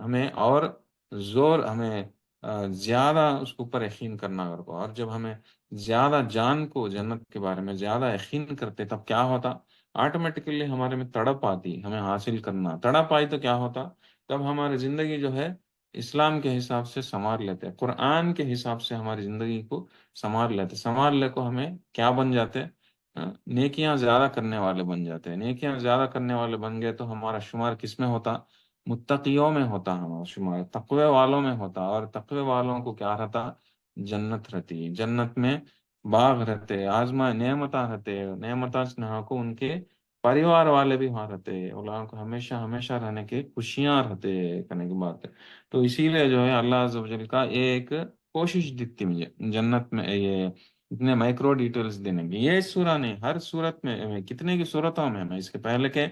हमें और जोर, हमें ज्यादा उसके ऊपर यकीन करना कर को। और जब हमें ज्यादा जान को जन्नत के बारे में ज्यादा यकीन करते, तब क्या होता, ऑटोमेटिकली हमारे में तड़प आती, हमें हासिल करना, तड़प आई तो क्या होता, तब हमारी जिंदगी जो है इस्लाम के हिसाब से संवार लेते हैं, कुरान के हिसाब से हमारी जिंदगी को संवार लेते, संवार ले को हमें क्या बन जाते हैं, नेकियां ज्यादा करने वाले बन जाते हैं। नेकियां ज्यादा करने वाले बन गए तो हमारा शुमार किस में होता, मुत्तकियों में होता, हमारा शुमार तकवे वालों में होता। और तकवे वालों को क्या रहता, जन्नत रहती, जन्नत में बाग रहते, आजमा नेमता रहते, नेमता स्नेहा को उनके परिवार वाले भी वहां रहते, उन लोगों को हमेशा हमेशा रहने की खुशियां रहते करने की बात है। तो इसीलिए जो है अल्लाह अज़्ज़ व जल का ये एक कोशिश दिखती मुझे जन्नत में, ये इतने माइक्रो डिटेल्स देने की। ये सूरा नहीं, हर सूरत में, कितने की सूरतों में हमें इसके पहले के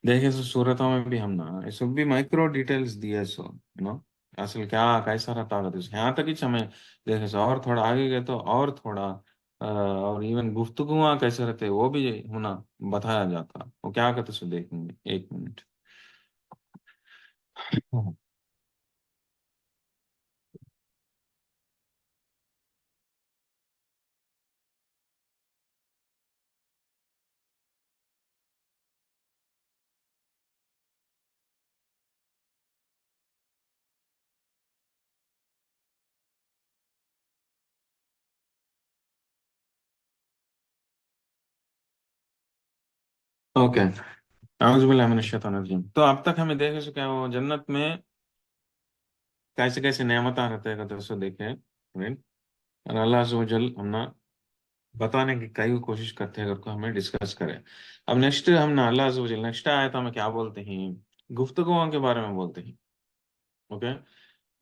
देखे सो सूरतों में भी हम ना ये सब भी माइक्रो डिटेल्स दिए सो, असल क्या कैसा रहता होगा, तो यहाँ तक ही हमें देखे सो, और थोड़ा आगे गए तो और थोड़ा और इवन गुफ्तगुआ कैसे रहते वो भी होना बताया जाता। वो क्या कहते सो देखेंगे, एक मिनट। ओके, आउज़ बिल्लाहि मिनश शैतानिर रजीम। तो अब तक हमें देखे सो क्या, वो जन्नत में कैसे कैसे नेमत रहते हैं तो सो देखे, राइट। और अल्लाह अज़्ज़ व जल हम ना बताने की कई कोशिश करते हैं, अगर को हमें डिस्कस करें। अब नेक्स्ट हम ना अल्लाह अज़्ज़ व जल नेक्स्ट आयत में क्या बोलते हैं, गुफ्तगुओं के बारे में बोलते हैं। ओके,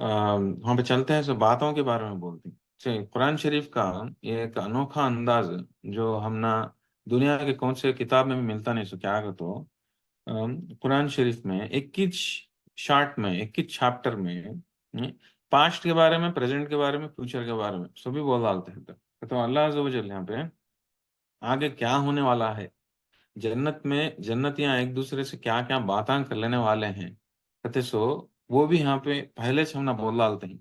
वहाँ पे चलते हैं, सब बातों के बारे में बोलते हैं। चलिए, कुरान शरीफ का ये एक अनोखा अंदाज जो हम ना दुनिया के कौन से किताब में भी मिलता नहीं, सो क्या तो कुरान शरीफ में 21 शार्ट में, 21 चैप्टर में पास्ट के बारे में, प्रेजेंट के बारे में, फ्यूचर के बारे में सभी बोल डालते हैं। तो अल्लाह अज़्ज़ व जल यहाँ पे आगे क्या होने वाला है, जन्नत में जन्नतियां एक दूसरे से क्या क्या बातें कर लेने वाले हैं, कहते सो वो भी यहाँ पे पहले से हम ना बोल डालते हैं।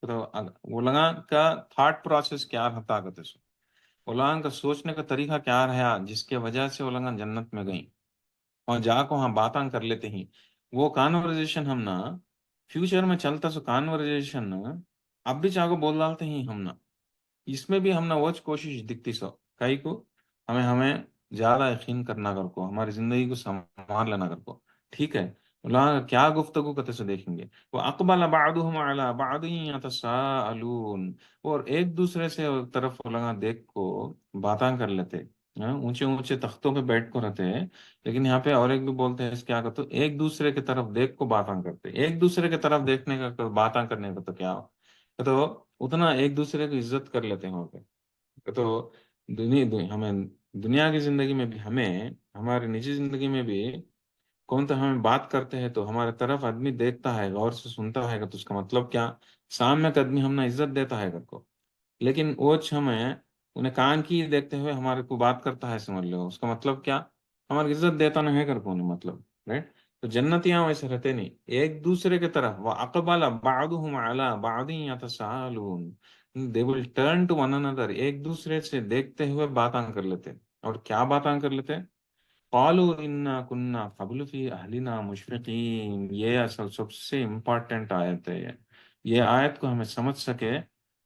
तो वो लगा का थॉट प्रोसेस क्या रहता, कहते सो वो लोगों का सोचने का तरीका क्या रहा, जिसके वजह से वो लोग जन्नत में गई और जाको हम बातें कर लेते हैं। वो कॉन्वर्जेशन हम ना फ्यूचर में चलता, सो कॉन्वर्जेशन अब भी चाहो बोल डालते हैं हम ना। इसमें भी हम ना वो कोशिश दिखती सो कई को, हमें हमें ज्यादा यकीन करना कर को, हमारी जिंदगी को संभाल लेना कर को। ठीक है, वहाँ क्या गुफ्तगू करते से देखेंगे, वो अकबल बादुहुम अला बादिन यतसाअलून, और एक दूसरे से तरफ लगा देख को बातें कर लेते। हाँ, ऊंचे ऊंचे तख्तों पे बैठ को रहते हैं। लेकिन यहाँ पे और एक भी बोलते हैं, क्या करते हो, एक दूसरे की तरफ देख को बातें करते हैं। एक दूसरे की तरफ देखने का बातें करने का तो क्या हो, तो उतना एक दूसरे की इज्जत कर लेते हैं वहाँ पे। तो हमें दुनिया की जिंदगी में भी, हमें हमारी निजी जिंदगी में भी, कौन तो हमें बात करते हैं तो हमारे तरफ आदमी देखता है, गौर से सुनता है, तो उसका मतलब क्या, सामने का आदमी हमने इज्जत देता है घर को। लेकिन वो हमें उन्हें कान की देखते हुए हमारे को बात करता है, समझ लो उसका मतलब क्या, हमारी इज्जत देता नहीं है कर को उन्हें, मतलब राइट। तो जन्नतियां वैसे रहते नहीं, एक दूसरे की तरफ, व अकबल बादुहुम अला बादिन यतसालून, they will turn to one another, एक दूसरे से देखते हुए बातें कर लेते। और क्या बातें कर लेते, कालू इन्ना कुन्ना कबल फी अहलिना मुशफिकीन। ये असल सबसे इम्पोर्टेंट आयत है ये आयत को हमें समझ सके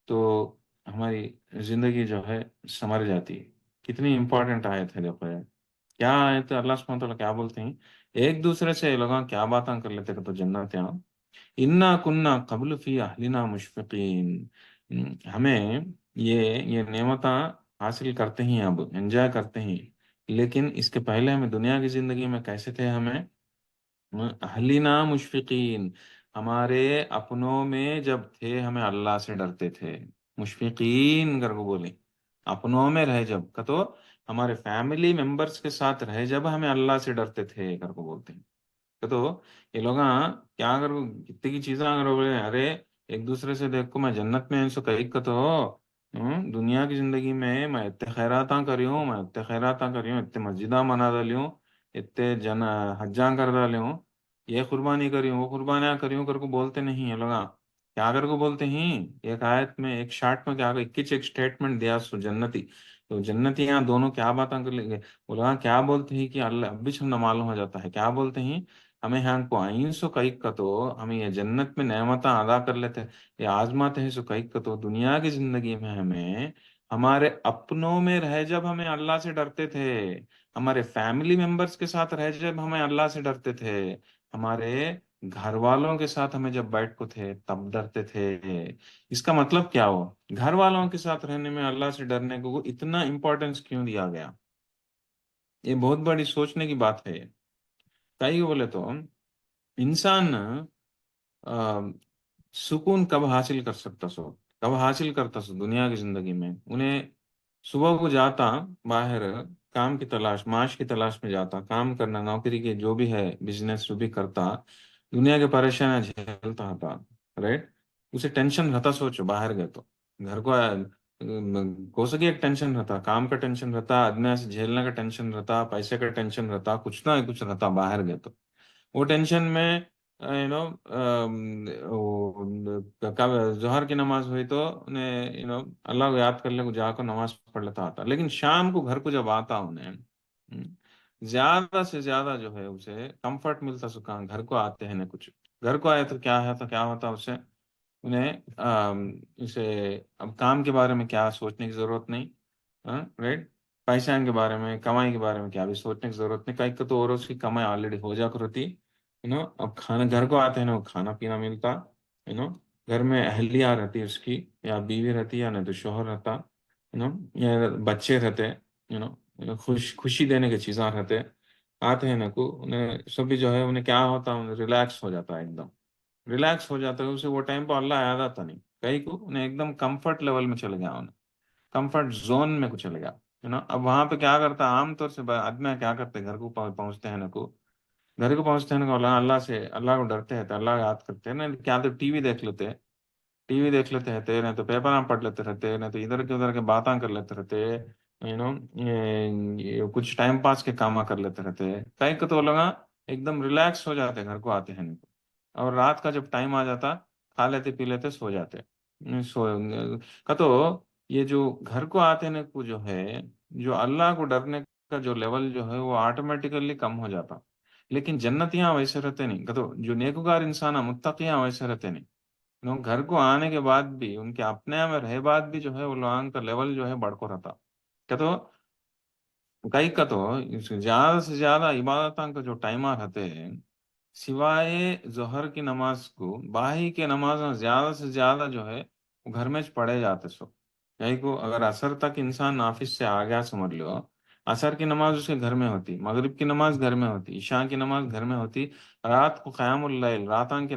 तो हमारी जिंदगी जो है संवर जाती है। कितनी इम्पोर्टेंट आयत है, देखो यार, क्या आयत है, अल्लाह सुब्हानहू व तआला क्या बोलते हैं, एक दूसरे से ये लोग क्या बातें कर लेते थे तो जन्नत यहाँ, इन्ना कुन्ना कबल फी अहलिना मुशफिकीन, हमें ये नेमत हासिल करते ही, अब एंजॉय करते ही। लेकिन इसके पहले हमें दुनिया की जिंदगी में कैसे थे, हमें अहलिना मुशफिकीन, हमारे अपनों में जब थे हमें अल्लाह से डरते थे। मुशफिकीन कर को बोले, अपनों में रहे जब का, तो हमारे फैमिली मेंबर्स के साथ रहे जब हमें अल्लाह से डरते थे कर को बोलते हैं। तो ये लोग क्या करो, कितनी की चीजें करो बोले, अरे एक दूसरे से देखो मैं जन्नत में सो कही का तो दुनिया की जिंदगी में मैं इतने खैराता करियो, मैं इतने खैराता करियो, इतने मस्जिदा बना डालियो, इतने जन हज्जा कर डालियो, ये कुर्बानी करियो वो कुर्बानियां करियो कर को बोलते नहीं है लोग। क्या कर को बोलते हैं, एक आयत में एक शार्ट में क्या इक्कीच एक स्टेटमेंट दिया सो जन्नती, तो जन्नती यहाँ दोनों क्या बातें कर लेंगे, वो लोग क्या बोलते हैं कि अल्लाह अभी हम मालूम हो जाता है, क्या बोलते हैं, हमें यहाँ को आई सो कई का तो हमें ये जन्नत में नेमता अदा कर लेते हैं, ये आजमाते हैं सो कई का तो दुनिया की जिंदगी में हमें हमारे अपनों में रहे जब हमें अल्लाह से डरते थे, हमारे फैमिली मेंबर्स के साथ रहे जब हमें अल्लाह से डरते थे, हमारे घर वालों के साथ हमें जब बैठ को थे तब डरते थे। इसका मतलब क्या हो, घर वालों के साथ रहने में अल्लाह से डरने को इतना इम्पोर्टेंस क्यों दिया गया, ये बहुत बड़ी सोचने की बात है। कई बोले तो इंसान अ, सुकून कब हासिल कर सकता सो, कब हासिल करता सो दुनिया की जिंदगी में, उन्हें सुबह को जाता बाहर, काम की तलाश, माश की तलाश में जाता, काम करना, नौकरी के जो भी है, बिजनेस जो भी करता, दुनिया के परेशानियां झेलता था, राइट। उसे टेंशन रहता, सोचो बाहर गए तो घर को हो सके एक टेंशन रहता, काम का टेंशन रहता, आदमी से झेलने का टेंशन रहता, पैसे का टेंशन रहता, कुछ ना कुछ रहता बाहर गए तो। वो टेंशन में नो कब जोहर की नमाज हुई तो उन्हें अल्लाह को याद कर ले को जाकर नमाज पढ़ लेता आता, लेकिन शाम को घर को जब आता उन्हें ज्यादा से ज्यादा जो है उसे कंफर्ट मिलता, सुकून, घर को आते हैं ना कुछ, घर को आए तो क्या है, तो क्या होता उसे, उन्हें इसे अब काम के बारे में क्या सोचने की जरूरत नहीं, राइट, पैसा के बारे में, कमाई के बारे में क्या भी सोचने की जरूरत नहीं, कहीं का तो और उसकी कमाई ऑलरेडी हो जा करती, अब खाना घर को आते हैं ना, वो खाना पीना मिलता, नो घर में अहलिया रहती है उसकी, या बीवी रहती है, या नहीं तो शोहर रहता, या बच्चे रहते, खुशी देने की चीज़ें रहते, आते हैं ना को उन्हें सभी जो है उन्हें क्या होता है, उन्हें रिलैक्स हो जाता है एकदम, रिलैक्स हो जाता है उसे, वो टाइम पर अल्लाह याद आता नहीं, कहीं को उन्हें एकदम कंफर्ट लेवल में चले गया, उन्हें कंफर्ट जोन में कुछ चले गया, अब वहां पे क्या करता है, आमतौर से आदमी क्या करते हैं, घर को पहुंचते हैं ना को, घर को पहुंचते हैं ना को अल्लाह अल्लाह से, अल्लाह को डरते हैं तो अल्लाह को याद करते हैं ना, क्या तो टीवी देख लेते हैं, टीवी देख लेते रहते, नहीं तो पेपर में पढ़ लेते रहते, नहीं तो इधर के उधर के बातें कर लेते रहते, ये कुछ टाइम पास के काम कर लेते रहते, कहीं को तो लोग एकदम रिलैक्स हो जाते घर को आते हैं, और रात का जब टाइम आ जाता, खा लेते पी लेते सो जाते, का तो ये जो घर को आते हैं को जो है, जो अल्लाह को डरने का जो लेवल जो है वो ऑटोमेटिकली कम हो जाता। लेकिन जन्नतियां वैसे रहते नहीं, का तो जो नेकुकार इंसान है, मुत्तकियां वैसे रहते नहीं, लोग घर को आने के बाद भी, उनके अपने में रहे बाद भी जो है वो लोगों का लेवल जो है बढ़को रहता। क्या तो कई का तो ज्यादा से ज्यादा इबादत का जो टाइम रहते हैं, सिवाय जोहर की नमाज को, बाही के नमाज में ज्यादा से ज्यादा जो है वो घर में पढ़े जाते सो, यही को अगर असर तक इंसान ऑफिस से आ गया समझ लो, عصر کی نماز اس کے گھر میں ہوتی، مغرب کی نماز گھر میں ہوتی، عشاء کی نماز گھر میں ہوتی، رات کو قیام اللیل، رات کی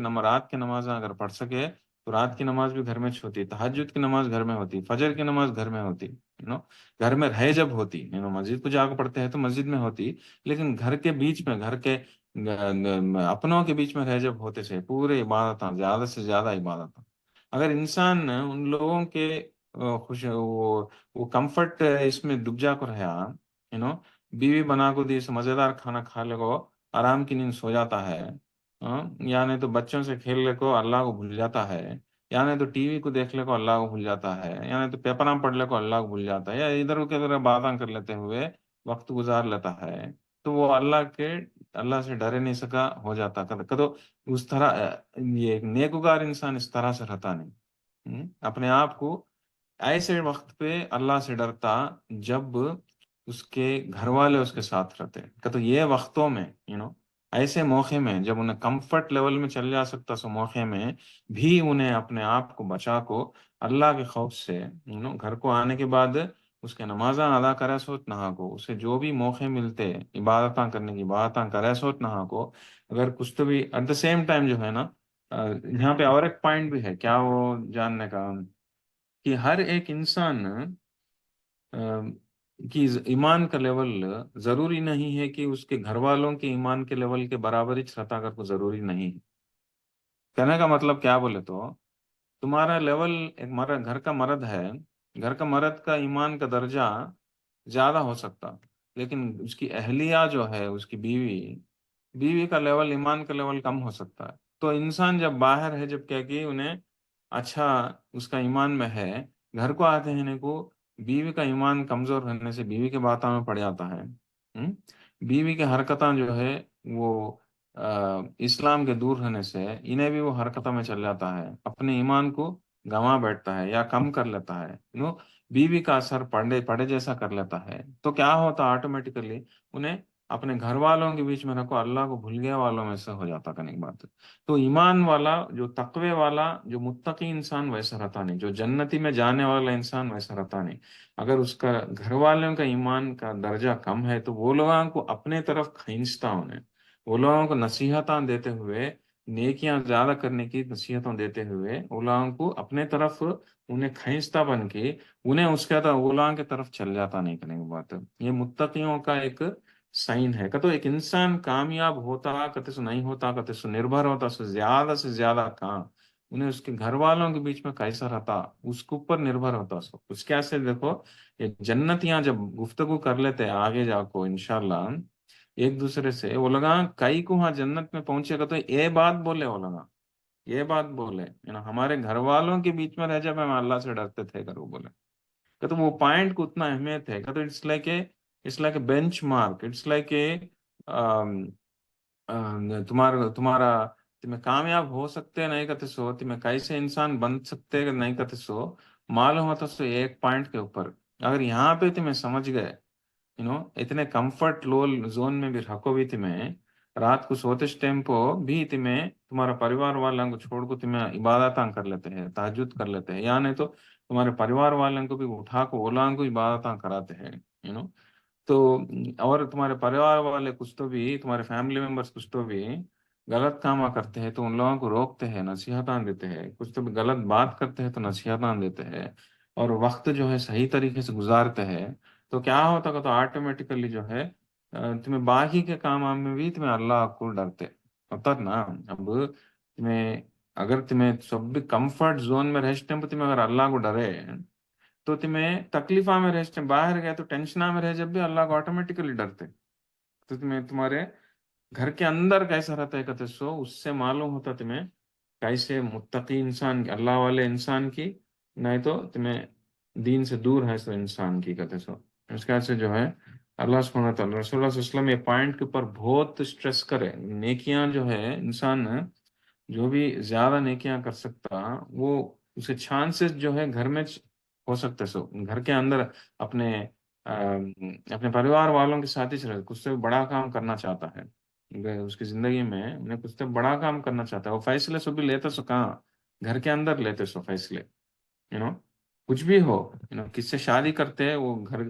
نماز اگر پڑھ سکے تو رات کی نماز بھی گھر میں ہوتی، تہجد کی نماز گھر میں ہوتی، فجر کی نماز گھر میں ہوتی، گھر میں رہ جب ہوتی، مسجد کو جا کے پڑھتے ہیں تو مسجد میں ہوتی، لیکن گھر کے بیچ میں، گھر کے اپنوں کے بیچ میں رہ جب ہوتے سے پورے عبادت، زیادہ سے زیادہ عبادت، اگر انسان ان لوگوں کے خوش وہ کمفرٹ اس میں ڈب جا کر رہا، بیوی بنا کو دی مزیدار کھانا کھا لے کو آرام کی نیند سو جاتا ہے، یا نہیں تو بچوں سے کھیل لے کو اللہ کو بھول جاتا ہے، یا نہیں تو ٹی وی کو دیکھ لے کو اللہ کو بھول جاتا ہے، یا نہیں تو پیپر پڑھ لے کو اللہ کو بھول جاتا ہے، یا ادھر ادھر باتیں کر لیتے ہوئے وقت گزار لیتا ہے، تو وہ اللہ سے ڈرے نہیں سکا ہو جاتا کدو اس طرح یہ ایک نیکوکار انسان اس طرح سے رہتا نہیں، اپنے آپ کو ایسے وقت پہ اللہ سے ڈرتا جب اس کے گھر والے اس کے ساتھ رہتے، کہ تو یہ وقتوں میں ایسے موقع میں جب انہیں کمفرٹ لیول میں چل جا سکتا، سو موقع میں بھی انہیں اپنے آپ کو بچا کو اللہ کے خوف سے گھر کو آنے کے بعد اس کے نمازاں ادا کرے سوت نہا کو، اسے جو بھی موقع ملتے عبادتاں کرنے کی عبادتاں کرے سوت نہا کو، اگر کچھ تو بھی ایٹ دا سیم ٹائم جو ہے نا، یہاں پہ اور ایک پوائنٹ بھی ہے کیا وہ جاننے کا، کہ ہر ایک انسان کی ایمان کا لیول ضروری نہیں ہے کہ اس کے گھر والوں کے ایمان کے لیول کے برابر ہی رہتا کر کو ضروری نہیں ہے، کہنے کا مطلب کیا بولے تو تمہارا لیول ایک گھر کا مرد ہے، گھر کا مرد کا ایمان کا درجہ زیادہ ہو سکتا، لیکن اس کی اہلیہ جو ہے، اس کی بیوی کا لیول، ایمان کا لیول کم ہو سکتا ہے، تو انسان جب باہر ہے، جب کیا کہ انہیں اچھا اس کا ایمان میں ہے، گھر کو آتے ہیں کو بیوی کا ایمان کمزور رہنے سے بیوی کے باتوں میں پڑ جاتا ہے، بیوی کی حرکتیں جو ہے وہ اسلام کے دور رہنے سے انہیں بھی وہ حرکتوں میں چل جاتا ہے، اپنے ایمان کو گنوا بیٹھتا ہے یا کم کر لیتا ہے، بیوی کا اثر پڑے جیسا کر لیتا ہے، تو کیا ہوتا آٹومیٹیکلی انہیں اپنے گھر والوں کے بیچ میں رکھو اللہ کو بھول گیا والوں میں سے ہو جاتا کرنے کی بات ہے، تو ایمان والا جو تقوی والا جو متقی انسان ویسا رہتا نہیں، جو جنتی میں جانے والا انسان ویسا رہتا نہیں، اگر اس کا گھر والوں کا ایمان کا درجہ کم ہے تو وہ لوگوں کو اپنے طرف کھینچتا، انہیں وہ لوگوں کو نصیحتاں دیتے ہوئے، نیکیاں زیادہ کرنے کی نصیحتوں دیتے ہوئے وہ لوگوں کو اپنے طرف انہیں کھینچتا بن کے انہیں اس کا اولاں کی طرف چل جاتا نہیں کرنے کی بات ہے، یہ متقیوں کا ایک سائن ہے، کہ تو ایک انسان کامیاب ہوتا کتے سے نہیں ہوتا، کتے سے نربھر ہوتا، سے زیادہ کام انہیں اس کے گھر والوں کے بیچ میں کیسا رہتا اس کے اوپر نربھر ہوتا، اس کے سے دیکھو یہ جنتیاں جب گفتگو کر لیتے آگے جا کو انشاءاللہ ایک دوسرے سے، وہ لگا کئی کو وہاں جنت میں پہنچے گا تو یہ بات بولے، وہ لگا یہ بات بولے ہمارے گھر والوں کے بیچ میں رہ جب ہم اللہ سے ڈرتے تھے، کر وہ بولے کہ تو وہ پوائنٹ کو اتنا اہمیت ہے، کہ تو it's like a benchmark, it's like a تمہارا تمہیں کامیاب ہو سکتے نہیں کہتے سو، تمہیں کیسے انسان بن سکتے نہیں کہتے سو، معلوم ہوتا سو ایک پوائنٹ کے اوپر، اگر یہاں پہ تمہیں سمجھ گئے، اتنے کمفرٹ لو زون میں بھی رکھو بھی تمہیں، رات کو سوتے ٹیمپو بھی تمہیں تمہارا پریوار والوں کو چھوڑ کو تمہیں عبادتاں کر لیتے ہیں، تہجد کر لیتے ہیں، یا نہیں تو تمہارے پریوار والوں کو بھی اٹھا کو اولاں کو عبادتاں کراتے ہیں، تو اور تمہارے پریوار والے کچھ تو بھی، تمہارے فیملی ممبرس کچھ تو بھی غلط کام کرتے ہیں تو ان لوگوں کو روکتے ہیں، نصیحتاں دیتے ہیں، کچھ تو بھی غلط بات کرتے ہیں تو نصیحتاں دیتے ہیں، اور وقت جو ہے صحیح طریقے سے گزارتے ہیں، تو کیا ہوتا کہ تو آٹومیٹیکلی جو ہے تمہیں باقی کے کام میں بھی تمہیں اللہ کو ڈرتے ہوتا نا، اب تمہیں اگر تمہیں سب بھی کمفرٹ زون میں رہتے تمہیں اگر اللہ کو ڈرے تو تمہیں تکلیفہ میں رہتے باہر گئے تو ٹینشنہ میں رہ جب بھی اللہ کو آٹومیٹیکلی ڈرتے، تو تمہیں تمہارے گھر کے اندر کیسا رہتا ہے کہتے سو اس سے معلوم ہوتا تمہیں کیسے متقی انسان کی، اللہ والے انسان کی، نہیں تو تمہیں دین سے دور ہے سو انسان کی کہتے سو، اس کا سے جو ہے اللہ سبحانہ وتعالی رسول اللہ صلی اللہ علیہ وسلم یہ پوائنٹ کے اوپر بہت اسٹریس کرے، نیکیاں جو ہے انسان جو بھی زیادہ نیکیاں کر سکتا وہ اسے چانسز جو ہے گھر میں ہو سکتے سو گھر کے اندر اپنے اپنے پریوار والوں کے ساتھ ہی رہ کچھ سے بڑا کام کرنا چاہتا ہے، اس کی زندگی میں انہیں کچھ سے بڑا کام کرنا چاہتا ہے، وہ فیصلے سو بھی لیتے سو کہاں گھر کے اندر لیتے سو فیصلے، کچھ بھی ہو، کس سے شادی کرتے ہیں وہ گھر،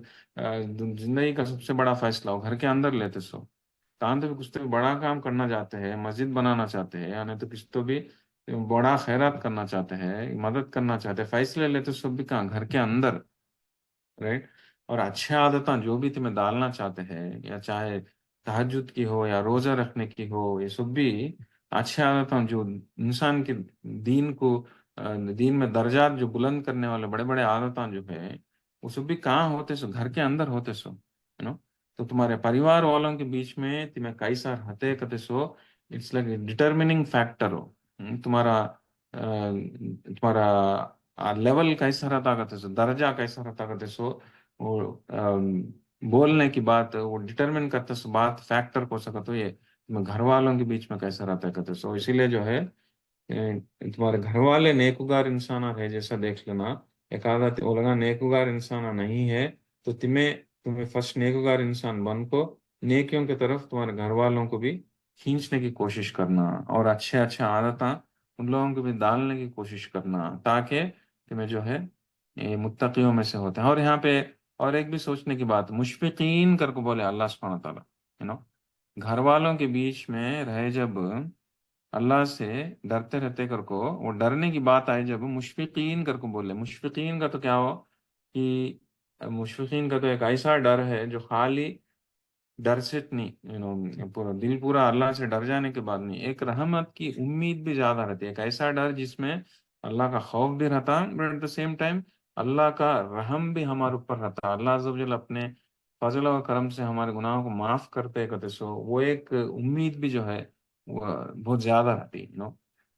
زندگی کا سب سے بڑا فیصلہ وہ گھر کے اندر لیتے سو، کہاں تو بھی کچھ تو بھی بڑا کام کرنا چاہتے ہیں، مسجد بنانا چاہتے ہیں، یعنی تو کچھ تو بھی بڑا خیرات کرنا چاہتے ہیں، مدد کرنا چاہتے ہیں، فیصلے لیتے سب بھی کہاں گھر کے اندر، رائٹ؟ اور اچھے عادتیں جو بھی تمہیں ڈالنا چاہتے ہیں، یا چاہے تہجد کی ہو یا روزہ رکھنے کی ہو، یہ سب بھی اچھے عادتیں جو انسان کے دین کو، دین میں درجات جو بلند کرنے والے بڑے بڑے عادتیں جو ہے، وہ سب بھی کہاں ہوتے سو گھر کے اندر ہوتے سو، تو تمہارے پریوار والوں کے بیچ میں تمہیں کیسا رہتے کتے سو، اٹس لائک ڈٹرمننگ فیکٹر ہو، تمہارا تمہارا لیول کیسا رہتا کرتے سو، درجہ کیسا رہتا کرتے سو، وہ بولنے کی بات وہ ڈٹرمن کرتے سو، بات فیکٹر کو سکتا تو یہ تمہیں گھر والوں کے بیچ میں کیسا رہتا ہے کرتے سو، اسی لیے جو ہے تمہارے گھر والے نیکوگار انسان ہے جیسا دیکھ لینا، ایک آدھا وہ لگا نیکوگار انسان نہیں ہے، تو تمہیں فرسٹ نیکوگار انسان بن کو نیکیوں کی طرف تمہارے گھر والوں کو بھی کھینچنے کی کوشش کرنا، اور اچھے اچھے عادتیں ان لوگوں کو بھی ڈالنے کی کوشش کرنا، تاکہ تمہیں جو ہے یہ متقیوں میں سے ہوتے ہیں۔ اور یہاں پہ اور ایک بھی سوچنے کی بات، مشفقین کر کو بولے اللہ سبحانہ تعالیٰ، گھر والوں کے بیچ میں رہے جب اللہ سے ڈرتے رہتے کر کو، وہ ڈرنے کی بات آئی جب مشفقین کر کو بولے، مشفقین کا تو کیا ہو کہ مشفقین کا تو ایک ایسا ڈر ہے جو خالی ڈر سے نہیں، پورا دل پورا اللہ سے ڈر جانے کے بعد نہیں، ایک رحمت کی امید بھی زیادہ رہتی ہے، ایک ایسا ڈر جس میں اللہ کا خوف بھی رہتا، but at the same time اللہ کا رحم بھی ہمارے اوپر رہتا، اللہ عز و جل اپنے فضل و کرم سے ہمارے گناہوں کو معاف کرتے کرتے سو، وہ ایک امید بھی جو ہے وہ بہت زیادہ رہتی،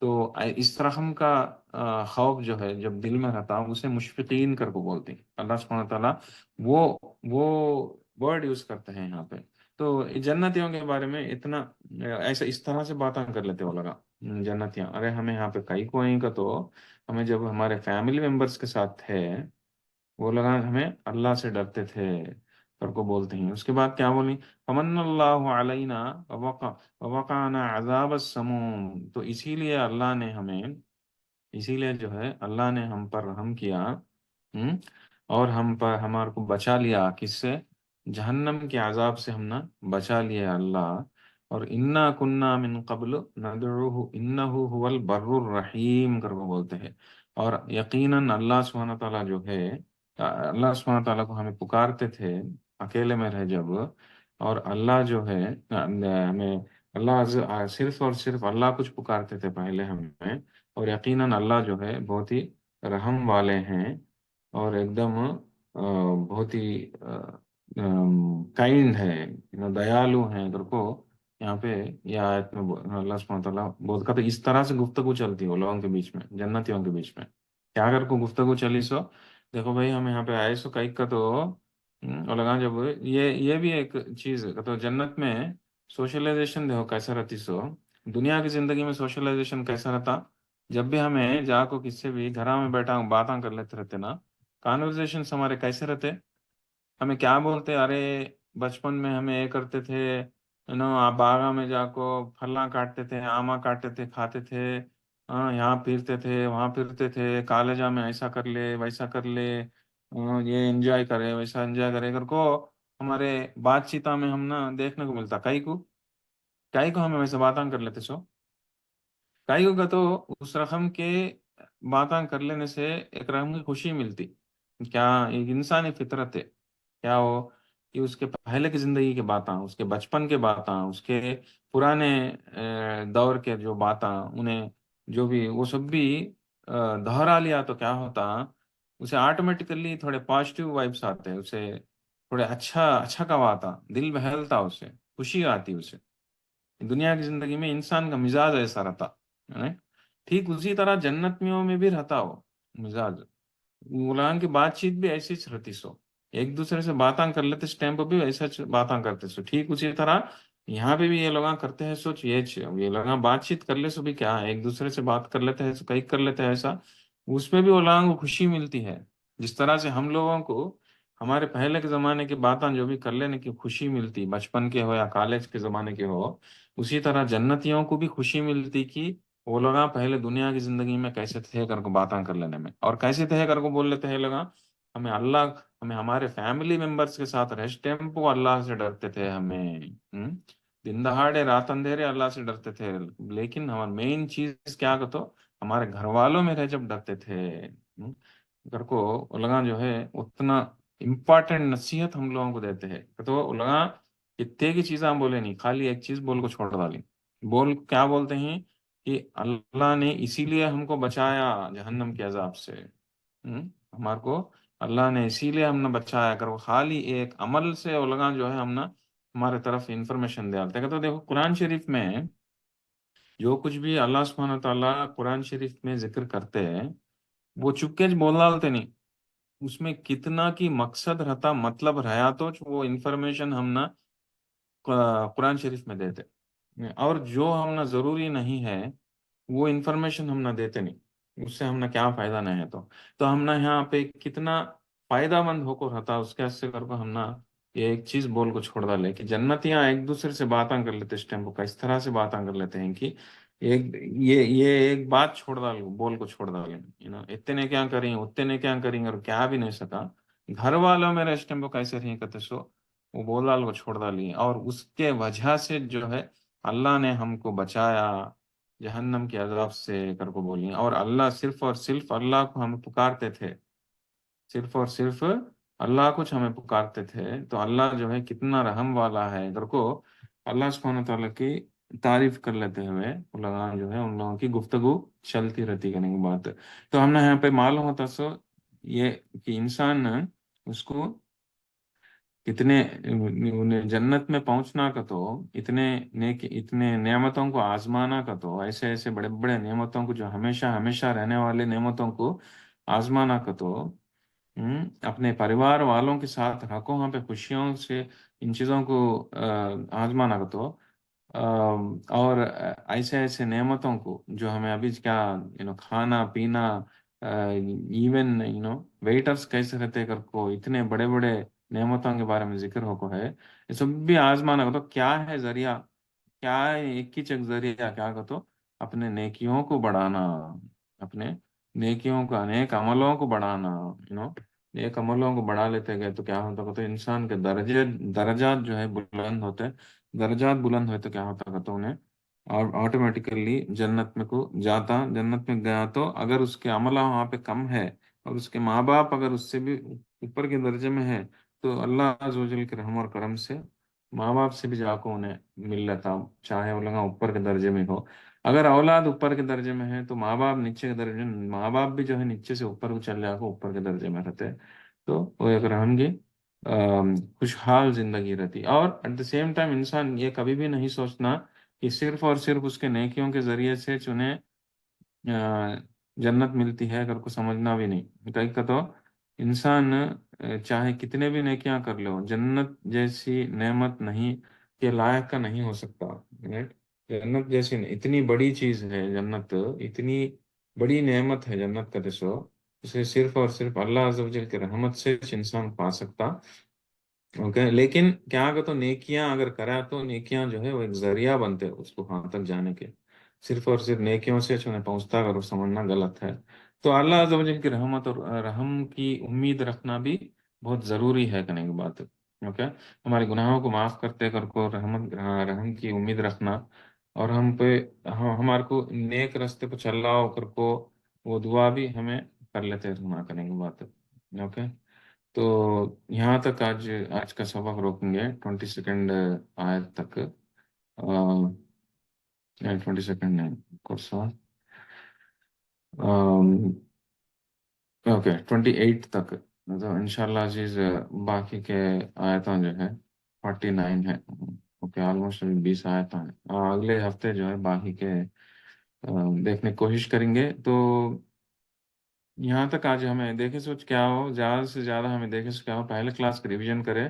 تو اس طرح کا خوف جو ہے جب دل میں رہتا اسے مشفقین کر کو بولتے ہیں، اللہ سبحانہ تعالیٰ وہ وہ ورڈ یوز کرتے ہیں یہاں پہ۔ تو جنتیوں کے بارے میں اتنا ایسا اس طرح سے باتیں کر لیتے وہ لگا، جنتیاں ارے ہمیں یہاں پہ کئی کوئی کا تو ہمیں جب ہمارے فیملی ممبرس کے ساتھ تھے وہ لگا ہمیں اللہ سے ڈرتے تھے کر کو بولتے ہیں، اس کے بعد کیا بولی، فمن اللہ علینا وقعنا عذاب السموم، تو اسی لیے اللہ نے ہمیں، اسی لیے جو ہے اللہ نے ہم پر رحم کیا، ہم، اور ہم پر ہمارے کو بچا لیا کس سے، جہنم کے عذاب سے ہم نے بچا لیا اللہ، اور انا کننا من قبل ندعوه انه هو البر الرحیم کر کو بولتے ہیں، اور یقیناً اللہ سبحانہ تعالیٰ جو ہے، اللہ سبحانہ تعالیٰ کو ہمیں پکارتے تھے اکیلے میں رہ جب، اور اللہ جو ہے ہمیں اللہ صرف اور صرف اللہ کچھ پکارتے تھے پہلے ہمیں، اور یقیناً اللہ جو ہے بہت ہی رحم والے ہیں، اور ایک دم بہت ہی کائنڈ ہے، دیالو ہیں اگر کو یہاں پہ یہ آیت میں اللہ سبحانہ تعالیٰ بہت کا، تو اس طرح سے گفتگو چلتی ہے وہ لوگوں کے بیچ میں، جنتیوں کے بیچ میں کیا اگر کو گفتگو چلی سو، دیکھو بھائی ہم یہاں پہ آئے سو کئی کا تو اور لگا جب یہ بھی ایک چیز ہے تو جنت میں سوشلائزیشن دیکھو کیسا رہتی سو، دنیا کی زندگی میں سوشلائزیشن کیسا رہتا، جب بھی ہمیں جا کو کس سے بھی گھر میں بیٹھا باتاں کر لیتے رہتے نا، کانورزیشن ہمارے کیسے رہتے، ہمیں کیا بولتے، ارے بچپن میں ہمیں یہ کرتے تھے، آپ باغا میں جا کو پھلاں کاٹتے تھے، آما کاٹتے تھے کھاتے تھے، ہاں یہاں پھرتے تھے وہاں پھرتے تھے، کالجہ میں ایسا کر لے ویسا کر لے، یہ انجوائے کرے ویسا انجوائے کرے اگر کو ہمارے بات چیتا میں ہم نا دیکھنے کو ملتا، کئی کو ہمیں ویسے باتاں کر لیتے سو، کئی کو تو اس رقم کے باتاں کر لینے سے ایک رقم کی خوشی ملتی، کیا ایک انسانی فطرت ہے کیا ہو کہ اس کے پہلے کی زندگی کے باتاں، اس کے بچپن کے باتاں، اس کے پرانے دور کے جو باتاں انہیں جو بھی وہ سب بھی دہرا لیا تو کیا ہوتا، اسے آٹومیٹیکلی تھوڑے پازیٹیو وائبس آتے ہیں، اسے تھوڑے اچھا اچھا کا آتا، دل بہلتا، اسے خوشی آتی، اسے دنیا کی زندگی میں انسان کا مزاج ایسا رہتا ہے، ٹھیک اسی طرح جنتیوں میں بھی رہتا ہو مزاج، غلام کی بات چیت بھی ایسی ہی رہتی سو، ایک دوسرے سے باتاں کر لیتے اس ٹائم پہ بھی ایسا باتاں کرتے سو، ٹھیک اسی طرح یہاں پہ بھی یہ لوگ کرتے ہیں سوچ یہ لوگ بات چیت کر لے سو بھی کیا ہے، ایک دوسرے سے بات کر لیتے ہیں سو کئی کر لیتے ہیں ایسا، اس میں بھی وہ لوگوں کو خوشی ملتی ہے، جس طرح سے ہم لوگوں کو ہمارے پہلے کے زمانے کی باتیں جو بھی کر لینے کی خوشی ملتی، بچپن کے ہو یا کالج کے زمانے کے ہو، اسی طرح جنتیوں کو بھی خوشی ملتی کہ وہ लोग पहले दुनिया की जिंदगी में कैसे थे कर को बातें कर लेने में, और कैसे थे कर को बोल लेते हैं लोग, हमें अल्लाह, हमें हमारे फैमिली मेंबर्स के साथ रेस्ट टेम्पो अल्लाह से डरते थे हमें। दिन दहाड़े रात अंधेरे अल्लाह से डरते थे। लेकिन हमारा मेन चीज क्या को, तो हमारे घर वालों में रह जब डरते थे। घर को वो लगा जो है उतना इम्पोर्टेंट नसीहत हम लोगों को देते हैं, तो वो लगा इतने की चीजें हम बोले नहीं, खाली एक चीज बोल को छोड़ डाली। बोल क्या बोलते हैं कि अल्लाह ने इसीलिए हमको बचाया जहन्नम के अजाब से। हमारे को अल्लाह ने इसीलिए हमने बचाया कर, वो खाली एक अमल से वो लगा जो है हम ना हमारे तरफ इंफॉर्मेशन डालते हैं। तो देखो कुरान शरीफ में जो कुछ भी अल्लाह सुब्हानहू व तआला कुरान शरीफ में जिक्र करते हैं, वो चुपके बोल डालते नहीं। उसमें कितना की मकसद रहता, मतलब रहा, तो वो इंफॉर्मेशन हम ना कुरान शरीफ में देते। और जो हम ना जरूरी नहीं है वो इंफॉर्मेशन हम ना देते नहीं, उससे हम ना क्या फायदा नहीं है। तो हम ना यहाँ पे कितना फायदा मंद होकर रहता, उसके हिस्से करके हम ना ये एक चीज बोल को छोड़ डाले कि जन्नतियां एक दूसरे से बातें कर लेते, इस टाइम को इस तरह से बातें कर लेते हैं कि एक ये एक बात छोड़ डाल, बोल को छोड़ डाले, इतने क्या करेंगे उतने क्या करेंगे, और क्या भी नहीं सका। घर वालों मेरे इस टाइम को कैसे रही कहते सो, वो बोल डाल को छोड़ डाली, और उसके वजह से जो है अल्लाह ने हमको बचाया जहन्नम के अजाब से कर को बोली। और अल्लाह सिर्फ और सिर्फ अल्लाह को हम पुकारते थे, सिर्फ और सिर्फ अल्लाह कुछ हमें पुकारते थे, तो अल्लाह जो है कितना रहम वाला है इधर को। अल्लाह सुब्हानहू व तआला की तारीफ कर लेते हुए उलमा जो है उन लोगों की गुफ्तगू चलती रहती करने की बात। तो हमने यहाँ पे मालूम होता सो ये कि इंसान उसको कितने उन्हें जन्नत में पहुंचना का, तो इतने नेमतों को आजमाना का, तो ऐसे ऐसे बड़े बड़े नेमतों को जो हमेशा हमेशा रहने वाले नेमतों को आजमाना का, तो अपने परिवार वालों के साथ रखो वहाँ पे खुशियों से इन चीज़ों को आजमाना का, तो और ऐसे ऐसे नेमतों को जो हमें अभी क्या खाना पीना, इवन वेटर्स कैसे रहते कर को, इतने बड़े बड़े नेमतों के बारे में जिक्र हो को है, ये सब भी आजमाना का, तो क्या है जरिया, क्या है एक ही चक जरिया क्या का, तो अपने नेकियों को बढ़ाना, अपने नेकियों का अनेक अमलों को बढ़ाना। नेक अमलों को बढ़ा लेते गए तो क्या होता है, तो इंसान के दर्जात जो है बुलंद होते हैं। दर्जात बुलंद हुए तो क्या होता है, तो उन्हें और ऑटोमेटिकली जन्नत में को जाता, जन्नत में गया तो अगर उसके अमला वहाँ पे कम है और उसके माँ बाप अगर उससे भी ऊपर के दर्जे में है, तो अल्लाह अज़्ज़ व जल के रहम और करम से माँ बाप से भी जाको उन्हें मिल लेता, चाहे वो लगा ऊपर के दर्जे में हो। अगर औलाद ऊपर के दर्जे में है तो माँ बाप नीचे के दर्जे में, माँ बाप भी जो है नीचे से ऊपर को चल जाको ऊपर के दर्जे में रहते हैं। तो वो एक रहमगी खुशहाल जिंदगी रहती। और एट द सेम टाइम इंसान ये कभी भी नहीं सोचना कि सिर्फ और सिर्फ उसके नेकियों के जरिए से चुने जन्नत मिलती है अगर को समझना भी नहीं। कहीं का तो इंसान चाहे कितने भी नेकियां कर लो, जन्नत जैसी नेमत नहीं के लायक का नहीं हो सकता। राइट। जन्नत जैसी इतनी बड़ी चीज है जन्नत, इतनी बड़ी नेमत है जन्नत का दसो, इसे सिर्फ और सिर्फ अल्लाह अज़्ज़ व जल की रहमत से इंसान पा सकता। ओके, लेकिन क्या अगर तो नेकियां अगर करा तो नेकियां जो है वो एक जरिया बनते हैं उसको वहां तक जाने के। सिर्फ और सिर्फ नेकियों से उन्हें पहुंचता अगर वो समझना गलत है। तो अल्लाह अज़्ज़ व जल की रहमत और रहम की उम्मीद रखना भी बहुत जरूरी है करने की बात है। ओके, हमारे गुनाहों को माफ करते कर को रहमत रहम की उम्मीद रखना, और हम पे हम हमारे को नेक रास्ते पर चल रहा होकर को वो दुआ भी हमें कर लेते रहना करने की बात है। ओके, तो यहाँ तक आज आज का सबक रोकेंगे 22nd आयत तक। 22nd नहीं, कौन सा, ओके 28 तक। तो इंशाल्लाह अजीज बाकी के आयतों जो है 49 है। ओके, ऑलमोस्ट अभी 20 आयत हैं। अगले हफ्ते जो है बाकी के देखने की कोशिश करेंगे। तो यहाँ तक आज हमें देखे सोच क्या हो, ज़्यादा से ज़्यादा हमें देखे सोच क्या हो, पहले क्लास का रिवीजन करें,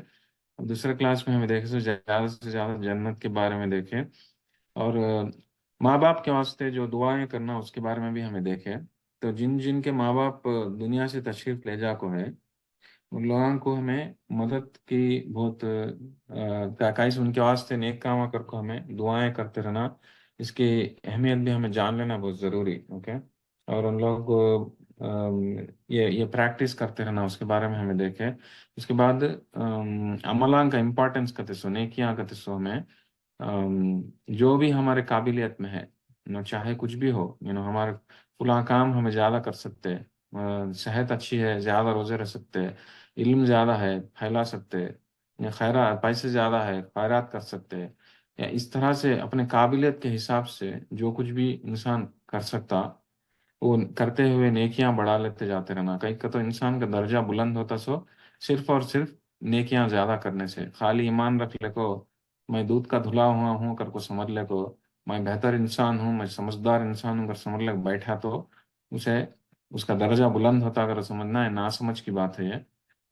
और दूसरे क्लास में हमें देखे सोच ज़्यादा से ज़्यादा जन्नत के बारे में देखें, और माँ बाप के वास्ते जो दुआएं करना उसके बारे में भी हमें देखें। तो जिन जिन के माँ बाप दुनिया से तशरीफ ले जाको है, उन लोगों को हमें मदद की बहुत काइस उनके वास्ते नेक काम करके हमें दुआएं करते रहना। اس کی اہمیت بھی ہمیں جان لینا بہت ضروری. اوکے. اور ان لوگ یہ پریکٹس کرتے رہنا اس کے بارے میں ہمیں دیکھے. اس کے بعد عملان کا امپورٹنس کہتے سو نیکیاں کہتے سو ہمیں جو بھی ہمارے قابلیت میں ہے چاہے کچھ بھی ہو ہمارے فلاں کام ہمیں زیادہ کر سکتے. صحت اچھی ہے زیادہ روزے رہ سکتے. علم زیادہ ہے پھیلا سکتے. یا خیرات پیسے زیادہ ہے خیرات کر سکتے. یا اس طرح سے اپنے قابلیت کے حساب سے جو کچھ بھی انسان کر سکتا وہ کرتے ہوئے نیکیاں بڑھا لیتے جاتے رہنا. کہیں کا تو انسان کا درجہ بلند ہوتا سو صرف اور صرف نیکیاں زیادہ کرنے سے. خالی ایمان رکھ لے کو میں دودھ کا دھلا ہوا ہوں کر کو سمجھ لے کو میں بہتر انسان ہوں میں سمجھدار انسان ہوں کر سمجھ لے بیٹھا تو اسے اس کا درجہ بلند ہوتا اگر سمجھنا ہے ناسمجھ کی بات ہے یہ.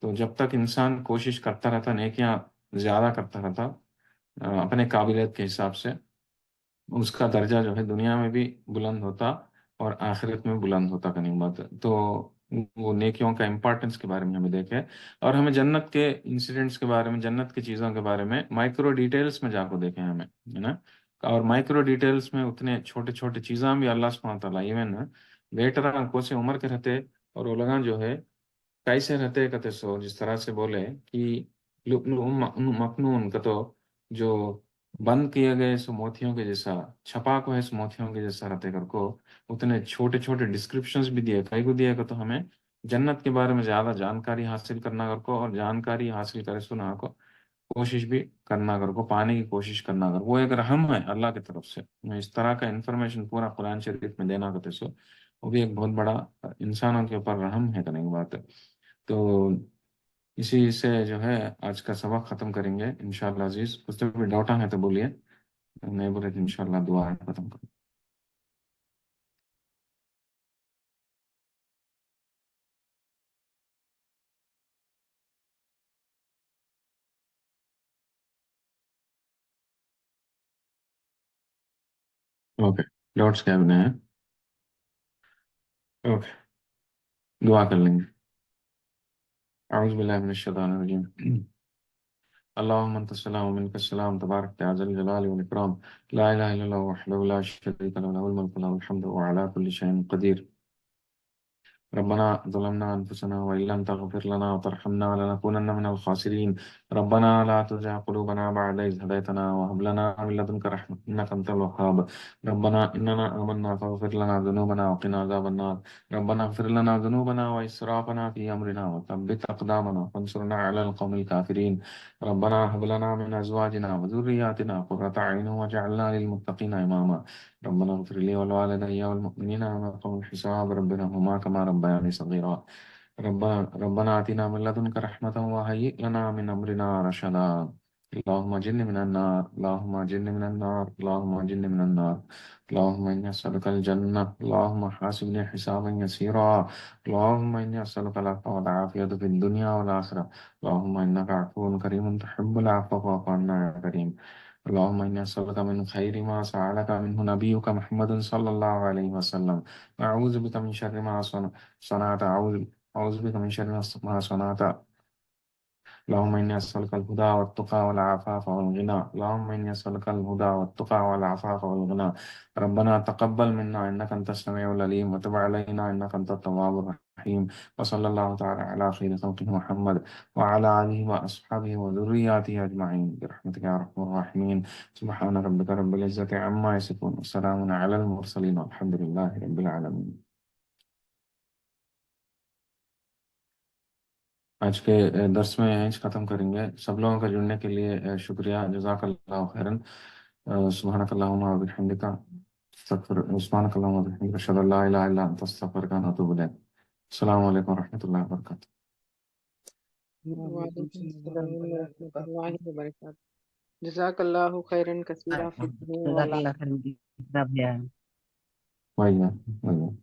تو جب تک انسان کوشش کرتا رہتا نیکیاں زیادہ کرتا رہتا اپنے قابلیت کے حساب سے اس کا درجہ جو ہے دنیا میں بھی بلند ہوتا اور آخرت میں بلند ہوتا کا نہیں بات. تو وہ نیکیوں کا امپورٹنس کے بارے میں ہمیں دیکھے اور ہمیں جنت کے انسیڈنٹس کے بارے میں جنت کی چیزوں کے بارے میں مائکرو ڈیٹیلز میں جا کو دیکھیں ہمیں ہے نا. اور مائکرو ڈیٹیلز میں اتنے چھوٹے چھوٹے چیزاں بھی اللہ سبحانہ تعالیٰ ایون بیٹر کو سے عمر کے رہتے اور وہ لوگ جو ہے کیسے رہتے کہتے سو جس طرح سے بولے کہ لؤلؤ مکنون کا تو جو بند کیے گئے سو موتیوں کے جیسا چھپا کو ہے سو موتیوں کے جیسا رہتے کر کو اتنے چھوٹے چھوٹے ڈسکرپشنز بھی دیے کئی کو دیے کہ تو ہمیں جنت کے بارے میں زیادہ جانکاری حاصل کرنا کر کو اور جانکاری حاصل کرے سنا کو کوشش بھی کرنا کر کو پانے کی کوشش کرنا کر وہ ایک رحم ہے اللہ کی طرف سے. اس طرح کا انفارمیشن پورا قرآن شریف میں دینا کرتے سو وہ بھی ایک بہت بڑا انسانوں کے اوپر رحم ہے کرنے کی بات ہے. تو اسی سے جو ہے آج کا سبق ختم کریں گے انشاءاللہ عزیز. کچھ تو بھی ڈاؤٹ ہے تو بولیے نہیں بولے تو انشاءاللہ دعا ہے ختم کریں. اوکے ڈاؤٹس کیا بنے ہیں. اوکے دعا کر لیں گے. اعوذ باللہ من الشیطان الرجیم. اللهم انت السلام ومنك السلام تبارك يا ذا الجلال والاكرام لا اله الا الله وحده لا شريك له له الملك وله الحمد وهو على كل شيء قدير. ربنا ظلمنا أنفسنا وإن لم تغفر لنا وترحمنا لنكونن من الخاسرين. ربنا لا تزغ قلوبنا بعد إذ هديتنا وهب لنا من لدنك رحمة إنك أنت الوهاب. ربنا إننا آمنا فاغفر لنا ذنوبنا وقنا عذاب النار. ربنا اغفر لنا ذنوبنا وإسرافنا في أمرنا وثبت أقدامنا وانصرنا على القوم الكافرين. ربنا هب لنا من أزواجنا وذرياتنا قرة أعين واجعلنا للمتقين إماما. ربنا اغفر لي ولوالدي والمؤمنين يوم يقوم الحساب رب ارحمهما كما ربياني صغيرا. ربنا آتنا من لدنك رحمة وهيئ لنا من أمرنا رشدا. اللهم اجرني من النار اللهم اجرني من النار اللهم اجرني من النار. اللهم إني أسألك الجنة اللهم حاسبني حسابا يسيرا. اللهم إني أسألك العفو والعافية في الدنيا والآخرة. اللهم إنك عفو كريم تحب العفو فاعف عنا يا كريم. اللهم إني أسألك من خير ما سألك منه نبيك محمد صلى الله عليه وسلم. أعوذ بك من شر ما صنعت أعوذ بك من شر ما صنعت. اللهم إني أسألك الهدى والتقى والعفاف والغنى. اللهم إني أسألك الهدى والتقى والعفاف والغنى. ربنا تقبل منا إنك أنت السميع العليم وتب علينا إنك أنت التواب الرحيم. وصلى الله تعالى على خير خلقه محمد وعلى آله وأصحابه وذرياته أجمعين برحمتك يا أرحم الراحمين. سبحان ربك رب العزة عما يصفون وسلام على المرسلين والحمد لله رب العالمين. آج کے درس میں یہیں ختم کریں گے. سب لوگوں کا جڑنے کے لیے شکریہ. جزاک اللہ خیرن. سبحانک اللہم و بحمدک سبحانک اللہم و بحمدک اشہد ان لا الہ الا انت استغفرک و اتوب الیک. السلام علیکم و رحمۃ اللہ وبرکاتہ. وعلیکم وعلیکم السلام السلام ورحمۃ ورحمۃ اللہ اللہ وبرکاتہ. وبرکاتہ. جزاک اللہ خیرن کثیرہ فی الدنیا جزاک والآخرہ. اللہ خیر. وعلیکم